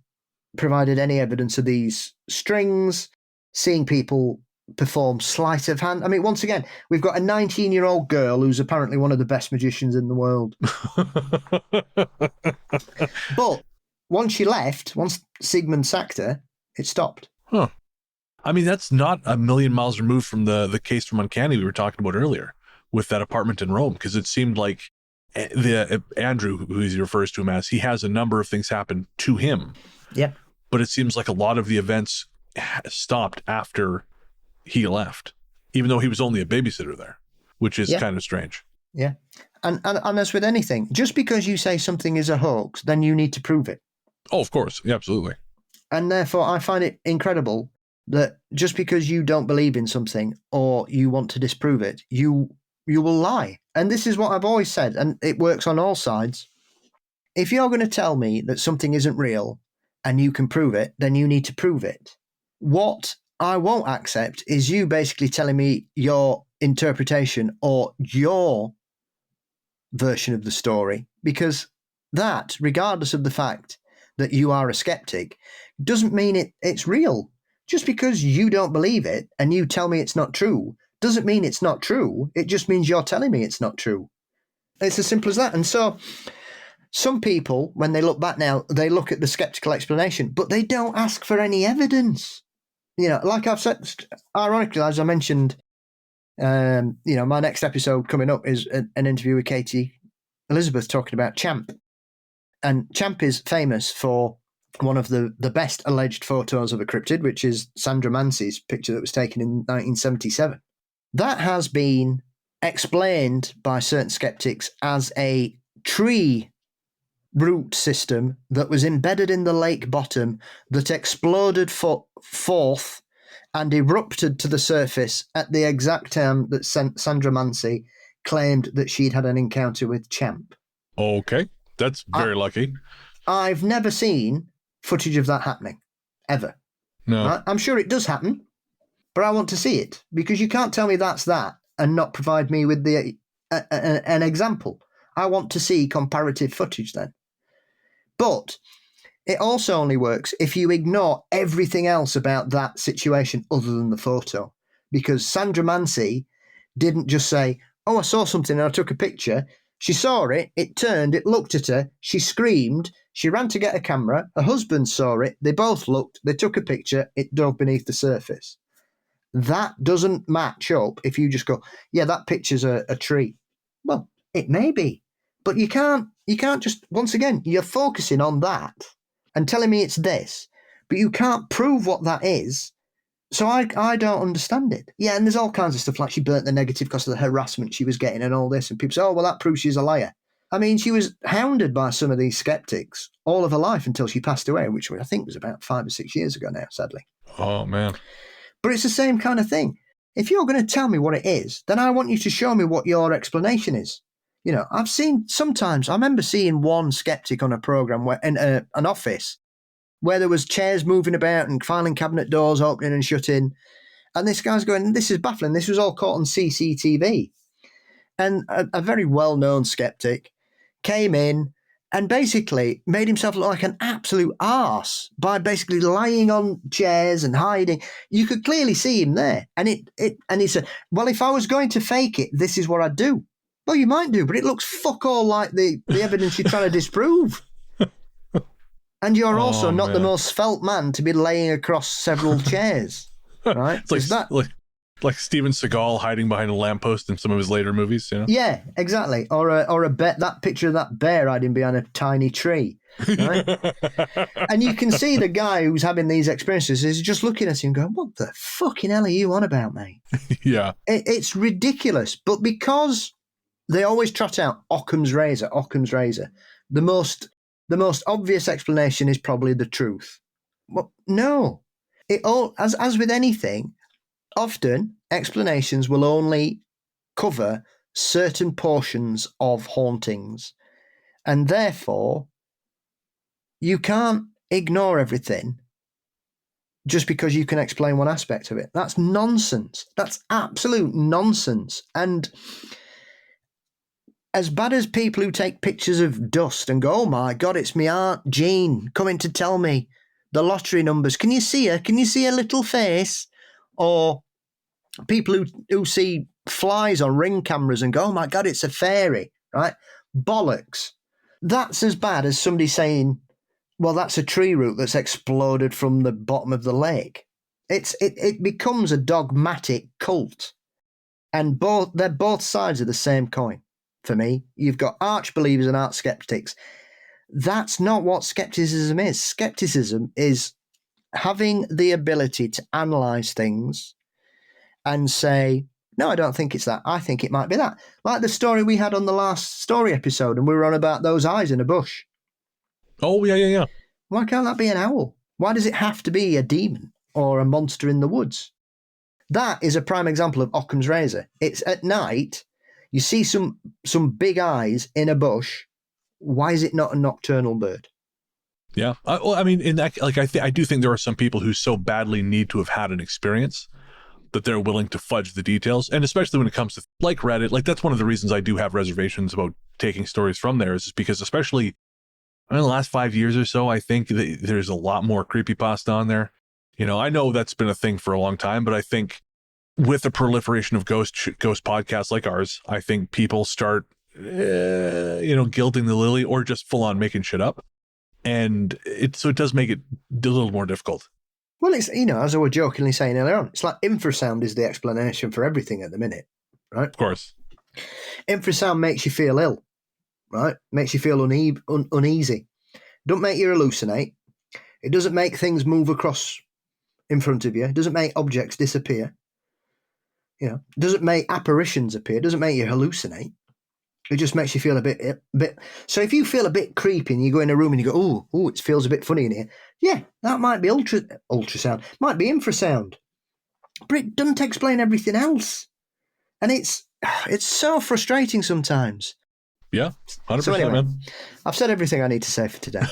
provided any evidence of these strings, seeing people perform sleight of hand. I mean, once again, we've got a 19-year-old girl who's apparently one of the best magicians in the world. But once she left, once Sigmund sacked her, it stopped. Huh. I mean, that's not a million miles removed from the case from Uncanny we were talking about earlier with that apartment in Rome, because it seemed like Andrew, who he refers to him as, he has a number of things happen to him. Yeah. But it seems like a lot of the events stopped after he left, even though he was only a babysitter there, which is kind of strange. Yeah. And as with anything, just because you say something is a hoax, then you need to prove it. Oh, of course. Yeah, absolutely. And therefore, I find it incredible that just because you don't believe in something or you want to disprove it, you will lie. And this is what I've always said, and it works on all sides. If you're going to tell me that something isn't real and you can prove it, then you need to prove it. What I won't accept is you basically telling me your interpretation or your version of the story, because that, regardless of the fact that you are a skeptic, doesn't mean it's real. Just because you don't believe it and you tell me it's not true doesn't mean it's not true. It just means you're telling me it's not true. It's as simple as that. And so some people, when they look back now, they look at the skeptical explanation, but they don't ask for any evidence. You know, like I've said, ironically, as I mentioned, my next episode coming up is an interview with Katie Elizabeth talking about Champ. And Champ is famous for one of the best alleged photos of a cryptid, which is Sandra Mansey's picture that was taken in 1977. That has been explained by certain skeptics as a tree root system that was embedded in the lake bottom that exploded forth and erupted to the surface at the exact time that Sandra Mansey claimed that she'd had an encounter with Champ. Okay, that's very lucky. I've never seen footage of that happening, ever. No. Right? I'm sure it does happen, but I want to see it, because you can't tell me that's that and not provide me with an example. I want to see comparative footage then. But it also only works if you ignore everything else about that situation other than the photo, because Sandra Mansey didn't just say, oh, I saw something and I took a picture. She saw it, it turned, it looked at her, she screamed, she ran to get a camera, her husband saw it, they both looked, they took a picture, it dove beneath the surface. That doesn't match up if you just go, yeah, that picture's a tree. Well, it may be, but you can't just, once again, you're focusing on that and telling me it's this, but you can't prove what that is. So I don't understand it. Yeah, and there's all kinds of stuff like she burnt the negative because of the harassment she was getting and all this. And people say, oh, well, that proves she's a liar. I mean, she was hounded by some of these skeptics all of her life until she passed away, which I think was about 5 or 6 years ago now, sadly. Oh, man. But it's the same kind of thing. If you're going to tell me what it is, then I want you to show me what your explanation is. You know, I've seen sometimes, I remember seeing one skeptic on a program where in an office where there was chairs moving about and filing cabinet doors opening and shutting. And this guy's going, this is baffling. This was all caught on CCTV. And a very well-known skeptic came in and basically made himself look like an absolute arse by basically lying on chairs and hiding. You could clearly see him there. And he said, well, if I was going to fake it, this is what I'd do. Well, you might do, but it looks fuck all like the evidence you're trying to disprove. And you're also not the most svelte man to be laying across several chairs, right? It's like Steven Seagal hiding behind a lamppost in some of his later movies, you know? Yeah, exactly. Or a bear, that picture of that bear hiding behind a tiny tree, right? And you can see the guy who's having these experiences is just looking at him going, what the fucking hell are you on about, mate? Yeah. It's ridiculous. But because they always trot out Occam's razor, the most obvious explanation is probably the truth. Well, no. It all, as with anything, often explanations will only cover certain portions of hauntings. And therefore, you can't ignore everything just because you can explain one aspect of it. That's nonsense. That's absolute nonsense. And as bad as people who take pictures of dust and go, oh my God, it's my Aunt Jean coming to tell me the lottery numbers. Can you see her? Can you see her little face? Or People who see flies on Ring cameras and go, oh my God, it's a fairy, right? Bollocks. That's as bad as somebody saying, well, that's a tree root that's exploded from the bottom of the lake. It becomes a dogmatic cult. And they're both sides of the same coin for me. You've got arch believers and arch skeptics. That's not what skepticism is. Skepticism is having the ability to analyze things and say, no, I don't think it's that. I think it might be that. Like the story we had on the last story episode, and we were on about those eyes in a bush. Oh, yeah. Why can't that be an owl? Why does it have to be a demon or a monster in the woods? That is a prime example of Occam's razor. It's at night, you see some big eyes in a bush. Why is it not a nocturnal bird? Yeah. I mean, in that, like, I do think there are some people who so badly need to have had an experience that they're willing to fudge the details. And especially when it comes to like Reddit, like that's one of the reasons I do have reservations about taking stories from there, is because especially in the last 5 years or so, I think that there's a lot more creepypasta on there. You know, I know that's been a thing for a long time, but I think with the proliferation of ghost podcasts like ours, I think people start, gilding the lily or just full on making shit up. And it does make it a little more difficult. Well, it's, as I was jokingly saying earlier on, it's like infrasound is the explanation for everything at the minute, right? Of course. Infrasound makes you feel ill, right? Makes you feel uneasy. Don't make you hallucinate. It doesn't make things move across in front of you. It doesn't make objects disappear. It doesn't make apparitions appear. It doesn't make you hallucinate. It just makes you feel a bit. So if you feel a bit creepy and you go in a room and you go, oh, it feels a bit funny in here. Yeah, that might be ultrasound, might be infrasound, but it doesn't explain everything else. And it's so frustrating sometimes. Yeah, 100%, so anyway, man. I've said everything I need to say for today.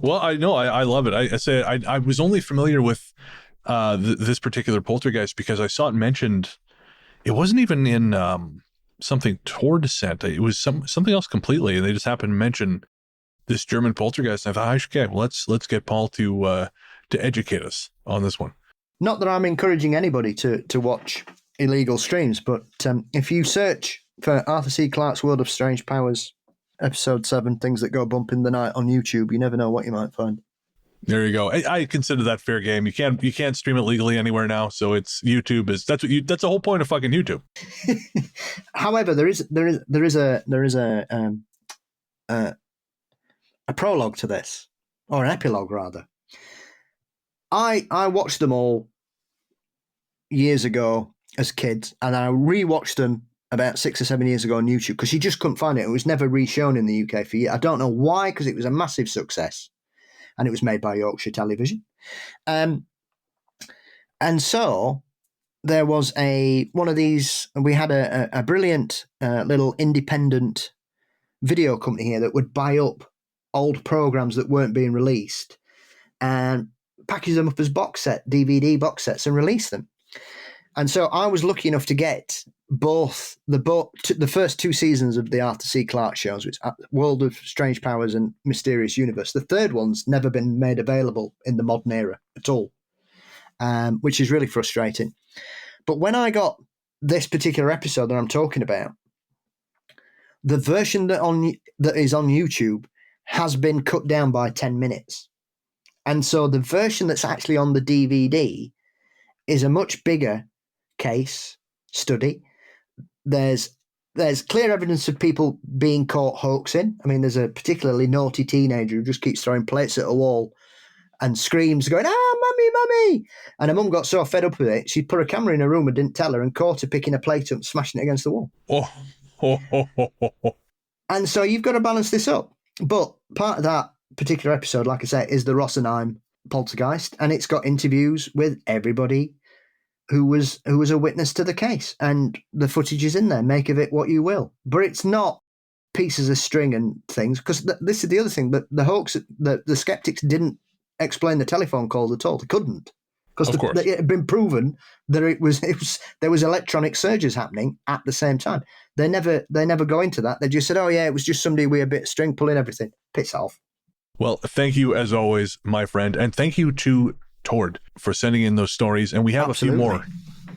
Well, I know I love it. I was only familiar with this particular poltergeist because I saw it mentioned. It wasn't even in something Tord sent. It was something else completely, and they just happened to mention this German poltergeist. And I thought, okay, well, let's get Paul to educate us on this one. Not that I'm encouraging anybody to watch illegal streams, but if you search for Arthur C. Clarke's World of Strange Powers, Episode 7, Things That Go Bump in the Night on YouTube, you never know what you might find. There you go. I consider that fair game. You can't stream it legally anywhere now, so it's YouTube that's the whole point of fucking YouTube. However, there is a prologue to this, or an epilogue rather. I watched them all years ago as kids, and I rewatched them about 6 or 7 years ago on YouTube because you just couldn't find it. It was never reshown in the UK for years. I don't know why, because it was a massive success. And it was made by Yorkshire Television. And so there was one of these, and we had a brilliant little independent video company here that would buy up old programs that weren't being released and package them up as DVD box sets and release them. And so I was lucky enough to get the first 2 seasons of the Arthur C. Clarke shows, which World of Strange Powers and Mysterious Universe. The third one's never been made available in the modern era at all, which is really frustrating. But when I got this particular episode that I'm talking about, the version that is on YouTube has been cut down by 10 minutes. And so the version that's actually on the DVD is a much bigger case study. There's clear evidence of people being caught hoaxing. I mean, there's a particularly naughty teenager who just keeps throwing plates at a wall and screams, going, mummy, mummy. And her mum got so fed up with it, she put a camera in her room and didn't tell her and caught her picking a plate up and smashing it against the wall. And so you've got to balance this up. But part of that particular episode, like I say, is the Rosenheim Poltergeist, and it's got interviews with everybody who was a witness to the case, and the footage is in there. Make of it what you will, but it's not pieces of string and things, because this is the other thing, that the hoax, the skeptics didn't explain the telephone calls at all. They couldn't, because it had been proven that there was electronic surges happening at the same time. They never go into that. They just said, oh yeah, it was just somebody with a bit of string pulling everything. Piss off. Well, thank you as always, my friend, and thank you to Tord for sending in those stories, and we have Absolutely. a few more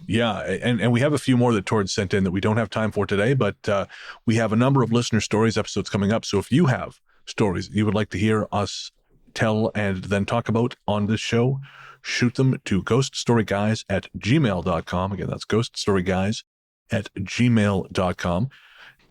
Yeah, and we have a few more that Tord sent in that we don't have time for today, but we have a number of listener stories episodes coming up. So if you have stories you would like to hear us tell and then talk about on this show, shoot them to ghoststoryguys@gmail.com. Again, that's ghoststoryguys@gmail.com.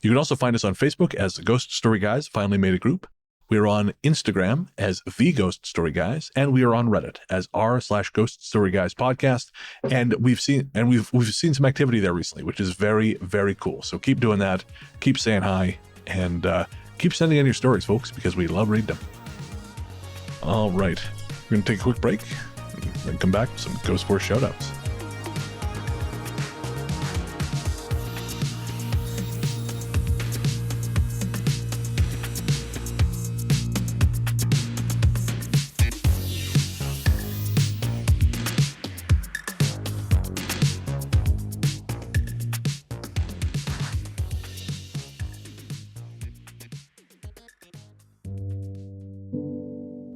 You can also find us on Facebook as the Ghost Story Guys Finally Made a Group. We're on Instagram as The Ghost Story Guys, and we are on Reddit as r/Ghost Story Guys Podcast. And we've seen some activity there recently, which is very, very cool. So keep doing that, keep saying hi, and keep sending in your stories, folks, because we love reading them. All right, we're going to take a quick break and then come back with some Ghost Force shoutouts.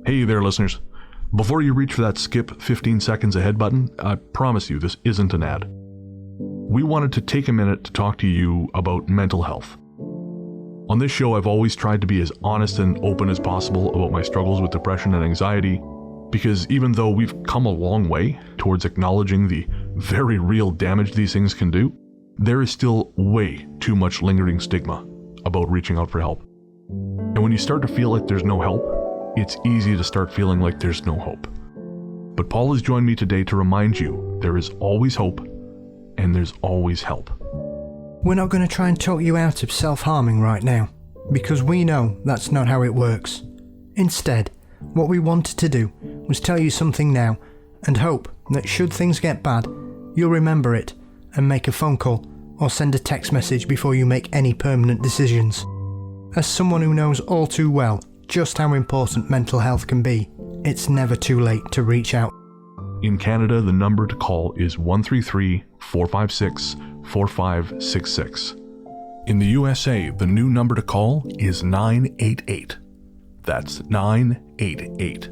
Hey there, listeners. Before you reach for that skip 15 seconds ahead button, I promise you this isn't an ad. We wanted to take a minute to talk to you about mental health. On this show, I've always tried to be as honest and open as possible about my struggles with depression and anxiety, because even though we've come a long way towards acknowledging the very real damage these things can do, there is still way too much lingering stigma about reaching out for help. And when you start to feel like there's no help, it's easy to start feeling like there's no hope. But Paul has joined me today to remind you there is always hope and there's always help. We're not going to try and talk you out of self-harming right now, because we know that's not how it works. Instead, what we wanted to do was tell you something now and hope that should things get bad, you'll remember it and make a phone call or send a text message before you make any permanent decisions. As someone who knows all too well just how important mental health can be, it's never too late to reach out. In Canada, the number to call is 133-456-4566. In the USA, the new number to call is 988. That's 988.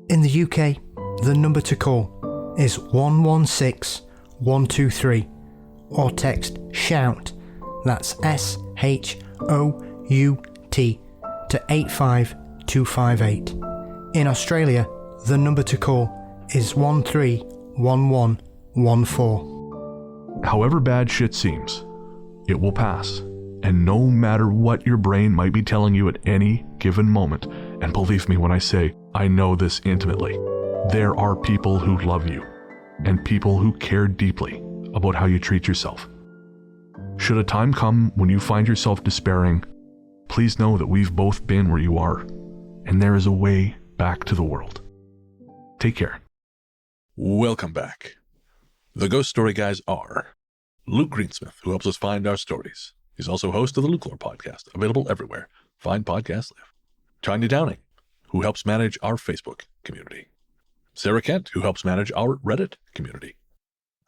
In the UK, the number to call is 116123, or text SHOUT, that's SHOUT, to 85258. In Australia, the number to call is 131114. However bad shit seems, it will pass. And no matter what your brain might be telling you at any given moment, and believe me when I say I know this intimately, there are people who love you and people who care deeply about how you treat yourself. Should a time come when you find yourself despairing, please know that we've both been where you are, and there is a way back to the world. Take care. Welcome back. The Ghost Story Guys are Luke Greensmith, who helps us find our stories. He's also host of the Lukelore podcast, available everywhere fine podcasts live. Tanya Downing, who helps manage our Facebook community. Sarah Kent, who helps manage our Reddit community.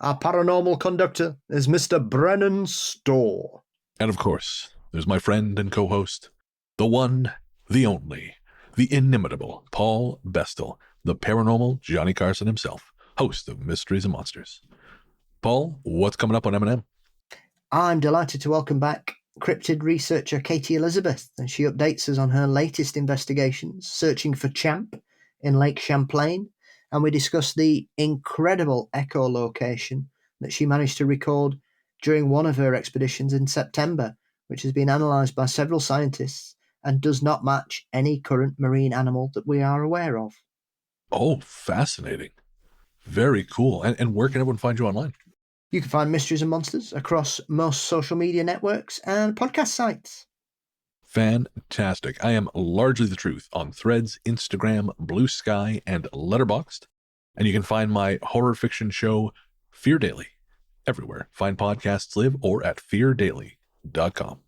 Our paranormal conductor is Mr. Brennan Storr. And of course, there's my friend and co-host, the one, the only, the inimitable Paul Bestel, the paranormal Johnny Carson himself, host of Mysteries and Monsters. Paul, what's coming up on M&M? I'm delighted to welcome back cryptid researcher Katie Elizabeth, and she updates us on her latest investigations, searching for Champ in Lake Champlain, and we discuss the incredible echolocation that she managed to record during one of her expeditions in September, which has been analysed by several scientists and does not match any current marine animal that we are aware of. Oh, fascinating. Very cool. And where can everyone find you online? You can find Mysteries and Monsters across most social media networks and podcast sites. Fantastic. I am largely the truth on Threads, Instagram, Blue Sky, and Letterboxd. And you can find my horror fiction show, Fear Daily, everywhere fine podcasts live or at feardaily.com.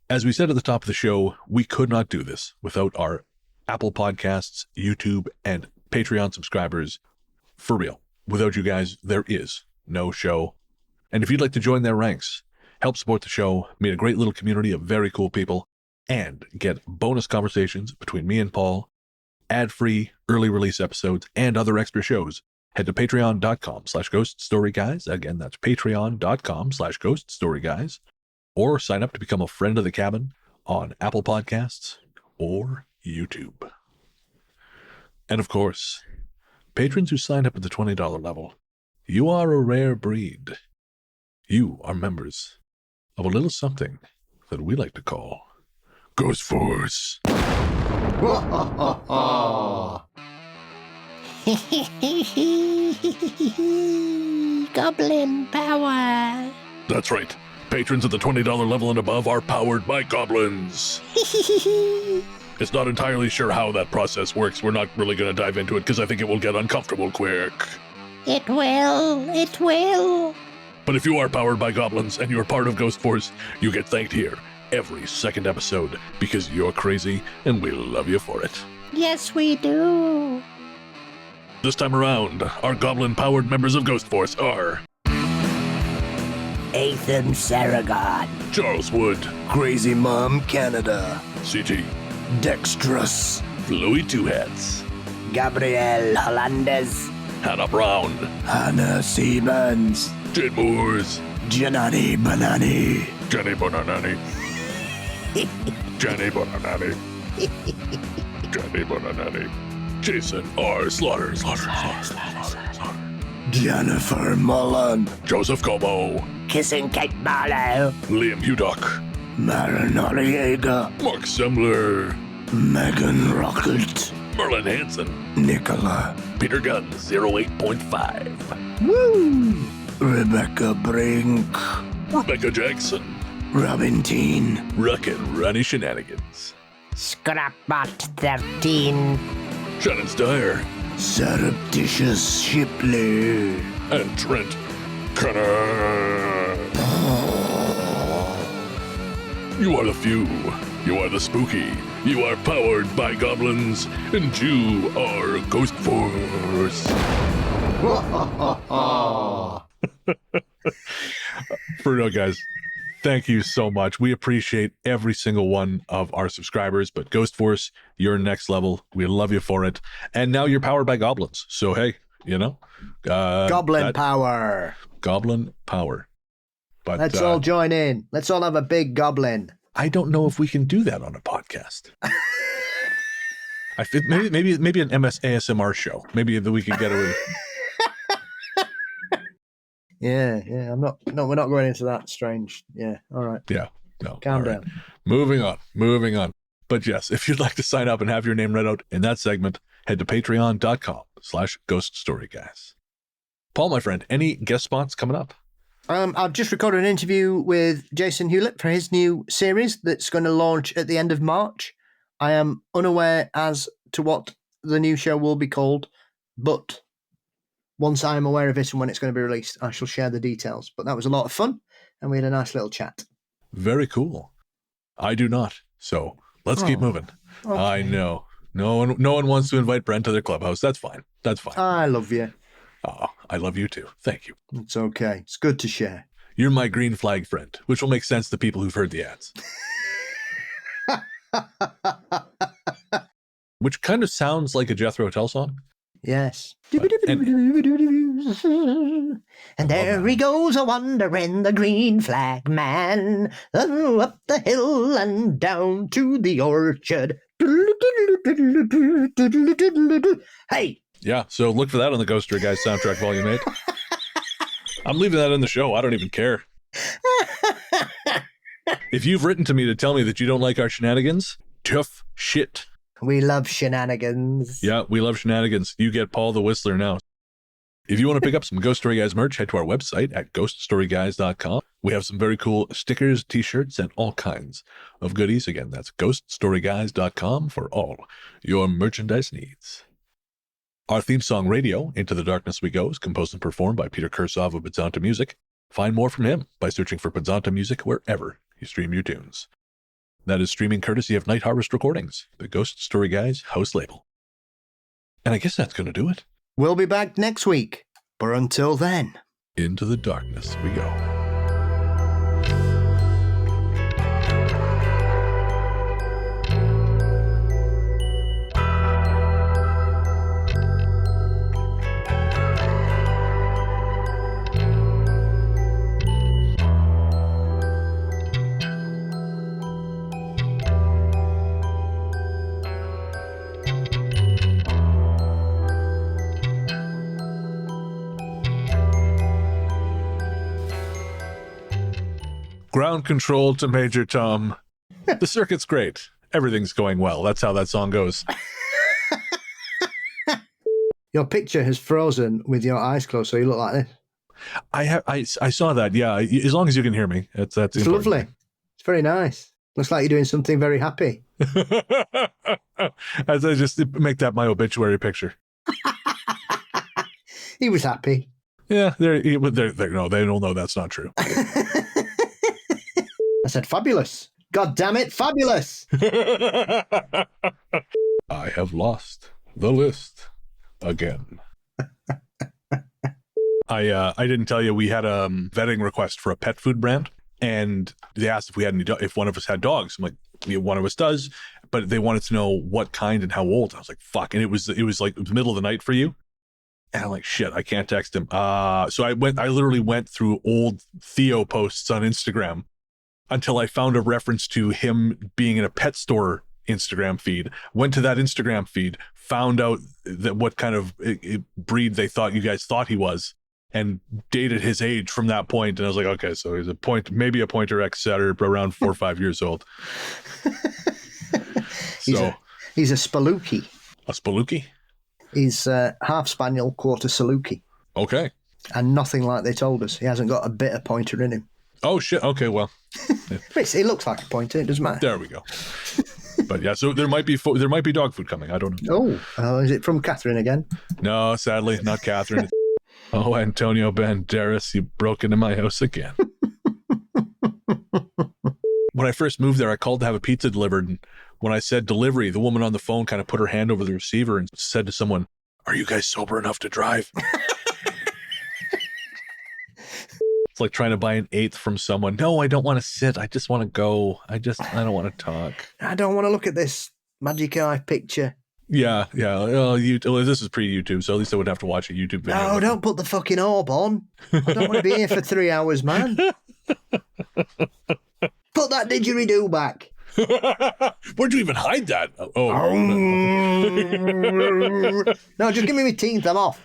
As we said at the top of the show, we could not do this without our Apple Podcasts, YouTube, and Patreon subscribers. For real. Without you guys, there is no show. And if you'd like to join their ranks, help support the show, meet a great little community of very cool people, and get bonus conversations between me and Paul, ad-free, early release episodes, and other extra shows, head to patreon.com/ghoststoryguys. Again, that's patreon.com/ghoststoryguys. Or sign up to become a friend of the cabin on Apple Podcasts or YouTube. And of course, patrons who sign up at the $20 level, you are a rare breed. You are members of a little something that we like to call Ghost Force. Goblin power. That's right. Patrons at the $20 level and above are powered by goblins. It's not entirely sure how that process works. We're not really going to dive into it because I think it will get uncomfortable quick. It will. But if you are powered by goblins and you're part of Ghost Force, you get thanked here every second episode because you're crazy and we love you for it. Yes, we do. This time around, our goblin-powered members of Ghost Force are Ethan Saragon. Charles Wood, Crazy Mom Canada, CT, Dextrous, Louis Two Hats, Gabriel Hollandes. Hannah Brown, Hannah Siemens, Jade Moores, Janani Banani, Jenny Bonanani, Jenny Bonanani, Jenny Bonanani, Jason R. Slaughter, Jennifer Mullen, Joseph Como, Kissing Kate Barlow. Liam Hudock, Maren Noriega, Mark Semler, Megan Rocket, Merlin Hansen, Nicola, Peter Gunn 08.5, Rebecca Brink, Rebecca Jackson, Robin Teen, Ruck and Ronnie Shenanigans, Scrapbot 13. Shannon Steyer, Surreptitious Shipley, and Trent Connor. You are the few, you are the spooky, you are powered by goblins, and you are Ghost Force. For real, guys, thank you so much. We appreciate every single one of our subscribers, but Ghost Force, you're next level. We love you for it. And now you're powered by goblins. So, hey, you know. Goblin power. Goblin power. But Let's all join in. Let's all have a big goblin. I don't know if we can do that on a podcast. I think maybe an ASMR show. Maybe we could get away. Yeah. We're not going into that strange. Yeah. All right. Yeah. No. Calm all down. right. Moving on. But yes, if you'd like to sign up and have your name read out in that segment, head to patreon.com/ghoststoryguys. Paul, my friend, any guest spots coming up? I've just recorded an interview with Jason Hewlett for his new series that's going to launch at the end of March. I am unaware as to what the new show will be called, but once I am aware of it and when it's going to be released, I shall share the details. But that was a lot of fun, and we had a nice little chat. Very cool. I do not. So let's keep moving. Okay. I know. No one wants to invite Brent to their clubhouse. That's fine. I love you. Oh, I love you too. Thank you. It's okay. It's good to share. You're my green flag friend, which will make sense to people who've heard the ads. Which kind of sounds like a Jethro Tull song. Yes. And there he goes a-wandering, the green flag man, up the hill and down to the orchard. Hey! Yeah, so look for that on the Ghost Story Guys soundtrack volume 8. I'm leaving that in the show. I don't even care. If you've written to me to tell me that you don't like our shenanigans, tough shit. We love shenanigans. Yeah, we love shenanigans. You get Paul the Whistler now. If you want to pick up some Ghost Story Guys merch, head to our website at ghoststoryguys.com. We have some very cool stickers, t-shirts, and all kinds of goodies. Again, that's ghoststoryguys.com for all your merchandise needs. Our theme song, Radio, Into the Darkness We Go, is composed and performed by Peter Kursov of Pizzanta Music. Find more from him by searching for Pizzanta Music wherever you stream your tunes. That is streaming courtesy of Night Harvest Recordings, the Ghost Story Guys house label. And I guess that's going to do it. We'll be back next week, but until then, Into the darkness we go. Ground control to Major Tom. The circuit's great. Everything's going well. That's how that song goes. Your picture has frozen with your eyes closed, so you look like this. I saw that. Yeah, as long as you can hear me, that's It's lovely. It's very nice. Looks like you're doing something very happy. As I just make that my obituary picture. He was happy. Yeah, no, they don't know that's not true. I said fabulous. God damn it, fabulous. I have lost the list again. I didn't tell you we had a vetting request for a pet food brand, and they asked if we had if one of us had dogs. I'm like, one of us does, but they wanted to know what kind and how old. I was like, fuck, and it was like the middle of the night for you. And I'm like, shit, I can't text him. So I literally went through old Theo posts on Instagram until I found a reference to him being in a pet store Instagram feed, went to that Instagram feed, found out that what kind of breed they thought you guys thought he was, and dated his age from that point. And I was like, okay, so he's maybe a Pointer X setter, around 4 or 5 years old. He's a Spalooky. A Spalooky? He's half Spaniel, quarter Saluki. Okay. And nothing like they told us. He hasn't got a bit of pointer in him. Oh, shit. Okay, well. It looks like a pointer. It doesn't matter. There we go. But yeah, so there might be dog food coming. I don't know. Oh, is it from Catherine again? No, sadly, not Catherine. Oh, Antonio Banderas, you broke into my house again. When I first moved there, I called to have a pizza delivered. And when I said delivery, the woman on the phone kind of put her hand over the receiver and said to someone, "Are you guys sober enough to drive?" It's like trying to buy an eighth from someone. No, I don't want to sit. I just want to go. I don't want to talk. I don't want to look at this magic eye picture. Yeah. This is pre-YouTube, so at least I would have to watch a YouTube video. No, don't put the fucking orb on. I don't want to be here for 3 hours, man. Put that didgeridoo back. Where'd you even hide that? Oh. No, just give me my teeth. I'm off.